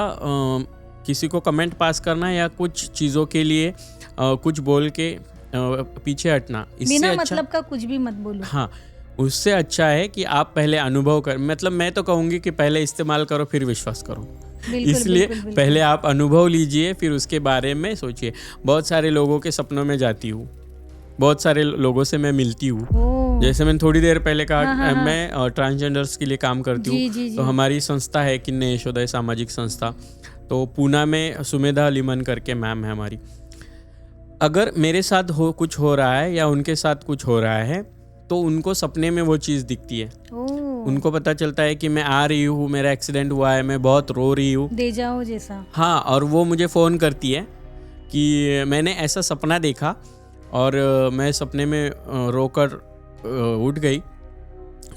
किसी को कमेंट पास करना या कुछ चीज़ों के लिए कुछ बोल के पीछे हटना, इससे बिना अच्छा मतलब का कुछ भी मत बोलो। हाँ, उससे अच्छा है कि आप पहले अनुभव कर, मतलब मैं तो कहूँगी कि पहले इस्तेमाल करो फिर विश्वास करो। इसलिए पहले आप अनुभव लीजिए फिर उसके बारे में सोचिए। बहुत सारे लोगों के सपनों में जाती हूँ, बहुत सारे लोगों से मैं मिलती हूँ। जैसे मैंने थोड़ी देर पहले कहा, मैं ट्रांसजेंडर्स के लिए काम करती हूँ। तो हमारी संस्था है किन्ने यशोदय सामाजिक संस्था, तो पूना में सुमेधा लिमन करके मैम है हमारी। अगर मेरे साथ कुछ हो रहा है या उनके साथ कुछ हो रहा है तो उनको सपने में वो चीज़ दिखती है। उनको पता चलता है कि मैं आ रही हूँ, मेरा एक्सीडेंट हुआ है, मैं बहुत रो रही हूँ, दे जाओ जैसा। हाँ, और वो मुझे फ़ोन करती है कि मैंने ऐसा सपना देखा और मैं सपने में रोकर उठ गई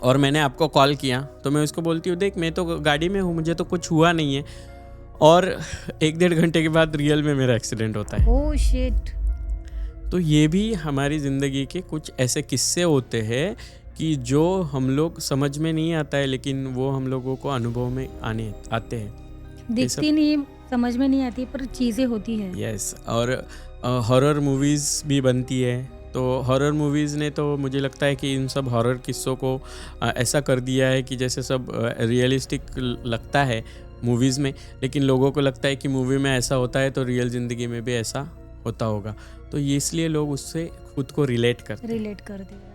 और मैंने आपको कॉल किया। तो मैं उसको बोलती हूँ, देख मैं तो गाड़ी में हूँ, मुझे तो कुछ हुआ नहीं है। और 1-1.5 घंटे के बाद रियल में मेरा एक्सीडेंट होता है। Oh shit. तो ये भी हमारी ज़िंदगी के कुछ ऐसे किस्से होते हैं कि जो हम लोग समझ में नहीं आता है, लेकिन वो हम लोगों को अनुभव में आते हैं। दिखती नहीं, समझ में नहीं आती, पर चीज़ें होती है। यस, और हॉरर मूवीज़ भी बनती है, तो हॉरर मूवीज़ ने तो मुझे लगता है कि इन सब हॉरर किस्सों को ऐसा कर दिया है कि जैसे सब रियलिस्टिक लगता है मूवीज़ में, लेकिन लोगों को लगता है कि मूवी में ऐसा होता है तो रियल ज़िंदगी में भी ऐसा होता होगा, तो ये इसलिए लोग उससे खुद को रिलेट कर दिया है।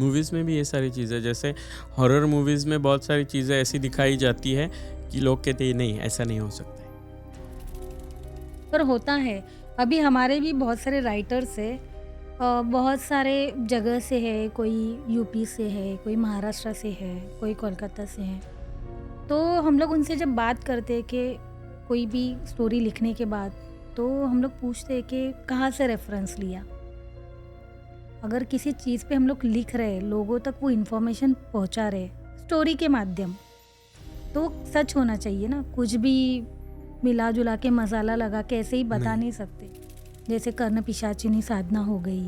मूवीज़ में भी ये सारी चीज़ें, जैसे हॉरर मूवीज़ में बहुत सारी चीज़ें ऐसी दिखाई जाती है कि लोग कहते हैं नहीं ऐसा नहीं हो सकता है, पर होता है। अभी हमारे भी बहुत सारे राइटर्स है, बहुत सारे जगह से है, कोई यूपी से है, कोई महाराष्ट्र से है, कोई कोलकाता से है। तो हम लोग उनसे जब बात करते हैं कि कोई भी स्टोरी लिखने के बाद, तो हम लोग पूछते हैं कि कहाँ से रेफरेंस लिया। अगर किसी चीज़ पे हम लोग लिख रहे हैं, लोगों तक वो इन्फॉर्मेशन पहुँचा रहे स्टोरी के माध्यम, तो सच होना चाहिए ना। कुछ भी मिला जुला के मसाला लगा के ऐसे ही बता नहीं सकते। जैसे कर्ण पिशाचिनी साधना हो गई,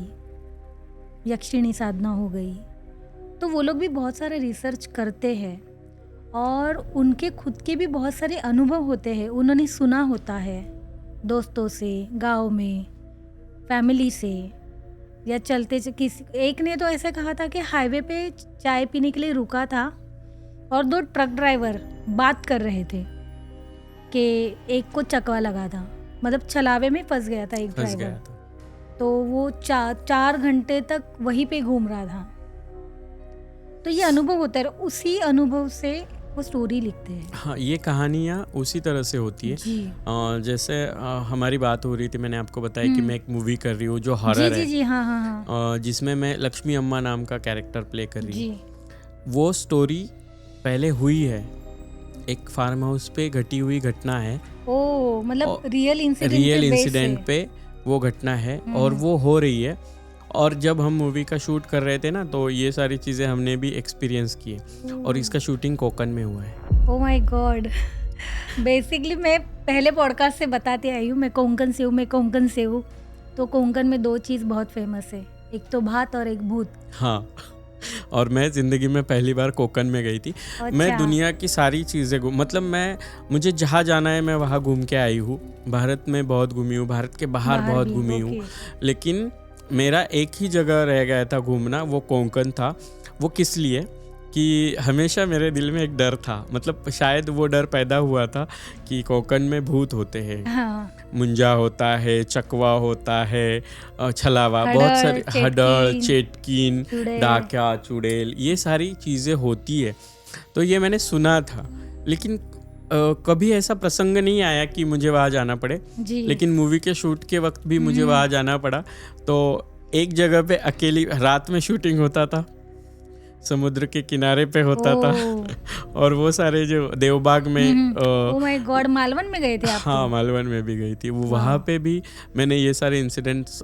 यक्षिणी साधना हो गई, तो वो लोग भी बहुत सारे रिसर्च करते हैं और उनके खुद के भी बहुत सारे अनुभव होते हैं। उन्होंने सुना होता है दोस्तों से, गांव में, फैमिली से, या चलते किसी एक ने तो ऐसे कहा था कि हाईवे पे चाय पीने के लिए रुका था और 2 ट्रक ड्राइवर बात कर रहे थे कि एक को चकवा लगा था, मतलब छलावे में फंस गया था एक ड्राइवर, तो वो 4 घंटे तक वहीं पे घूम रहा था। तो ये अनुभव होता है, उसी अनुभव से वो स्टोरी लिखते हैं। हाँ, ये कहानियाँ उसी तरह से होती है जी। जैसे हमारी बात हो रही थी, मैंने आपको बताया कि मैं एक मूवी कर रही हूँ जो हॉरर है। जी, हाँ। जिसमें मैं लक्ष्मी अम्मा नाम का कैरेक्टर प्ले कर रही हूँ। जी। वो स्टोरी पहले हुई है, एक फार्म हाउस पे घटी हुई घटना है। ओ, मतलब रियल इंसिडेंट पे वो घटना है और वो हो रही है। और जब हम मूवी का शूट कर रहे थे ना, तो ये सारी चीज़ें हमने भी एक्सपीरियंस किए और इसका शूटिंग कोकन में हुआ है। Oh my God. बेसिकली मैं पहले पॉडकास्ट से बताते आई हूँ, मैं कोंकण से हूँ। तो कोंकण में 2 चीज़ बहुत फेमस है, एक तो भात और एक भूत। हाँ, और मैं ज़िंदगी में पहली बार कोकन में गई थी। अच्छा। मैं दुनिया की सारी चीज़ें मतलब मुझे जहाँ जाना है मैं वहाँ घूम के आई हूँ। भारत में बहुत घूमी हूँ, भारत के बाहर बहुत घूमी हूँ, लेकिन मेरा एक ही जगह रह गया था घूमना, वो कोंकण था। वो किस लिए कि हमेशा मेरे दिल में एक डर था, मतलब शायद वो डर पैदा हुआ था कि कोकण में भूत होते हैं। हाँ। मुंजा होता है, चकवा होता है, छलावा, बहुत सारी, हडड़, चेटकिन, डाका, चुड़ैल, ये सारी चीज़ें होती है। तो ये मैंने सुना था, लेकिन कभी ऐसा प्रसंग नहीं आया कि मुझे वहाँ जाना पड़े। लेकिन मूवी के शूट के वक्त भी मुझे वहाँ जाना पड़ा। तो एक जगह पे अकेली रात में शूटिंग होता था, समुद्र के किनारे पे होता था और वो सारे जो देवबाग में ओह माय गॉड, मालवन में गए थे आप? हाँ, मालवन में भी गई थी। वो वहाँ पे भी मैंने ये सारे इंसिडेंट्स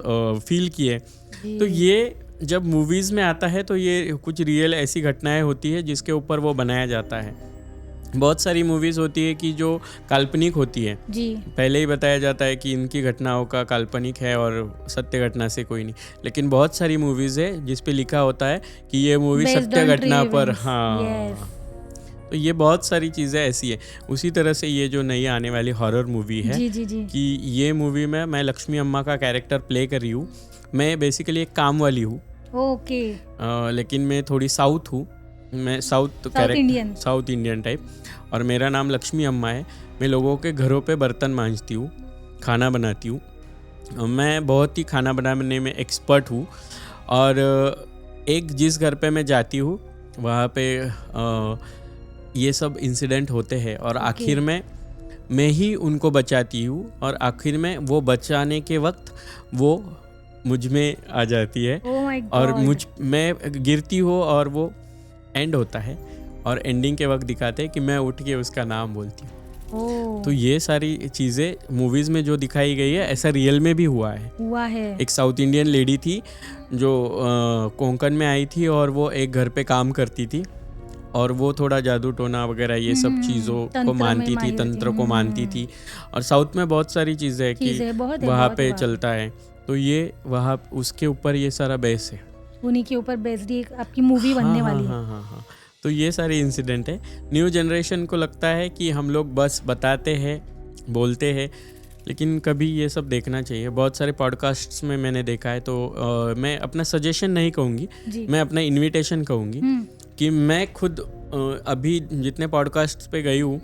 फील किए। तो ये जब मूवीज़ में आता है तो ये कुछ रियल ऐसी घटनाएं होती है जिसके ऊपर वो बनाया जाता है। बहुत सारी मूवीज़ होती है कि जो काल्पनिक होती है जी। पहले ही बताया जाता है कि इनकी घटनाओं का काल्पनिक है और सत्य घटना से कोई नहीं, लेकिन बहुत सारी मूवीज़ है जिस पे लिखा होता है कि ये मूवी सत्य घटना पर। हाँ, तो ये बहुत सारी चीज़ें ऐसी है। उसी तरह से ये जो नई आने वाली हॉरर मूवी है जी। कि ये मूवी में मैं लक्ष्मी अम्मा का कैरेक्टर प्ले कर रही हूँ। मैं बेसिकली एक काम वाली हूँ, लेकिन मैं थोड़ी साउथ हूँ, मैं साउथ इंडियन टाइप, और मेरा नाम लक्ष्मी अम्मा है। मैं लोगों के घरों पे बर्तन मांजती हूँ, खाना बनाती हूँ। मैं बहुत ही खाना बनाने में एक्सपर्ट हूँ। और एक जिस घर पे मैं जाती हूँ वहाँ पे ये सब इंसिडेंट होते हैं और आखिर में मैं ही उनको बचाती हूँ, और आखिर में वो बचाने के वक्त वो मुझ में आ जाती है। और मैं गिरती हूँ और वो एंड होता है, और एंडिंग के वक्त दिखाते हैं कि मैं उठ के उसका नाम बोलती हूँ। तो ये सारी चीज़ें मूवीज़ में जो दिखाई गई है ऐसा रियल में भी हुआ है। एक साउथ इंडियन लेडी थी जो कोंकण में आई थी और वो एक घर पे काम करती थी, और वो थोड़ा जादू टोना वगैरह ये सब चीज़ों को मानती थी, तंत्र को मानती थी। और साउथ में बहुत सारी चीज़ें है कि वहाँ पे चलता है। तो ये वहाँ उसके ऊपर ये सारा बेस है, उन्हीं के ऊपर बेस्ड आपकी मूवी बनने वाली है। हाँ। तो ये सारे इंसिडेंट है। न्यू जनरेशन को लगता है कि हम लोग बस बताते हैं, बोलते हैं, लेकिन कभी ये सब देखना चाहिए। बहुत सारे पॉडकास्ट्स में मैंने देखा है, तो मैं अपना सजेशन नहीं कहूँगी, जी। मैं अपना इनविटेशन कहूँगी कि मैं खुद अभी जितने पॉडकास्ट पे गई हूँ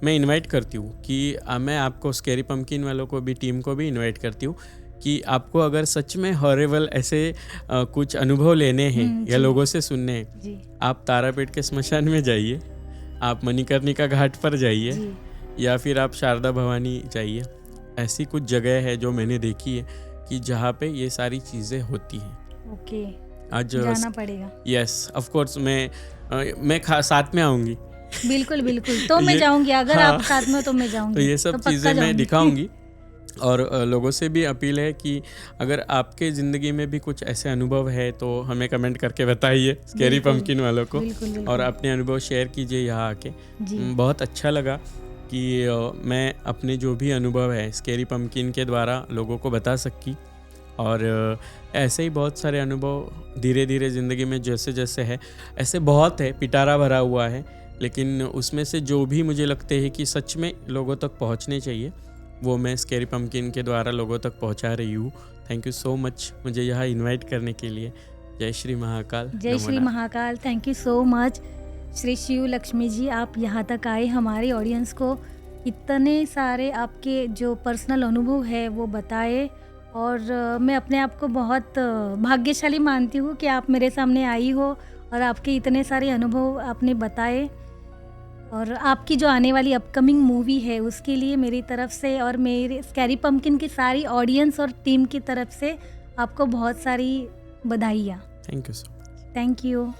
मैं इनवाइट करती हूँ कि मैं आपको स्कैरी पम्पकिन वालों को भी, टीम को भी इनवाइट करती हूँ कि आपको अगर सच में हॉरेबल ऐसे कुछ अनुभव लेने हैं या जी। लोगों से सुनने हैं, जी। आप तारापीठ के स्मशान में जाइए, आप मणिकर्णिका घाट पर जाइए, जी। या फिर आप शारदा भवानी जाइए। ऐसी कुछ जगह है जो मैंने देखी है कि जहाँ पे ये सारी चीज़ें होती हैं। ओके, आज जाना पड़ेगा। यस, ऑफ कोर्स मैं साथ में आऊँगी। बिल्कुल बिल्कुल, तो मैं ये- जाऊंगी, अगर हाँ। आप साथ में हो तो मैं जाऊंगी। तो ये सब पक्का चीज़ें मैं जाऊंगी। दिखाऊंगी। और लोगों से भी अपील है कि अगर आपके ज़िंदगी में भी कुछ ऐसे अनुभव है तो हमें कमेंट करके बताइए, स्कैरी बिल्कुल, पम्पकिन वालों को, बिल्कुल बिल्कुल। और अपने अनुभव शेयर कीजिए यहाँ आके। जी। बहुत अच्छा लगा कि मैं अपने जो भी अनुभव है स्कैरी पम्पकिन के द्वारा लोगों को बता सकी। और ऐसे ही बहुत सारे अनुभव धीरे धीरे ज़िंदगी में जैसे जैसे है, ऐसे बहुत है, पिटारा भरा हुआ है, लेकिन उसमें से जो भी मुझे लगते हैं कि सच में लोगों तक पहुंचने चाहिए, वो मैं स्कैरी पम्पकिन के द्वारा लोगों तक पहुंचा रही हूँ। थैंक यू सो मच मुझे यहाँ इनवाइट करने के लिए। जय श्री महाकाल। जय श्री नमो Mahakal. Thank you so much Shri Shiv Lakshmi ji, आप यहाँ तक आए, हमारे ऑडियंस को इतने सारे आपके जो पर्सनल अनुभव है वो बताए। और मैं अपने आप को बहुत भाग्यशाली मानती हूँ कि आप मेरे सामने आई हो और आपके इतने सारे अनुभव आपने बताए। और आपकी जो आने वाली अपकमिंग मूवी है उसके लिए मेरी तरफ से और मेरे स्कैरी पम्पकिन की सारी ऑडियंस और टीम की तरफ से आपको बहुत सारी बधाइयाँ। Thank you so much. Thank you.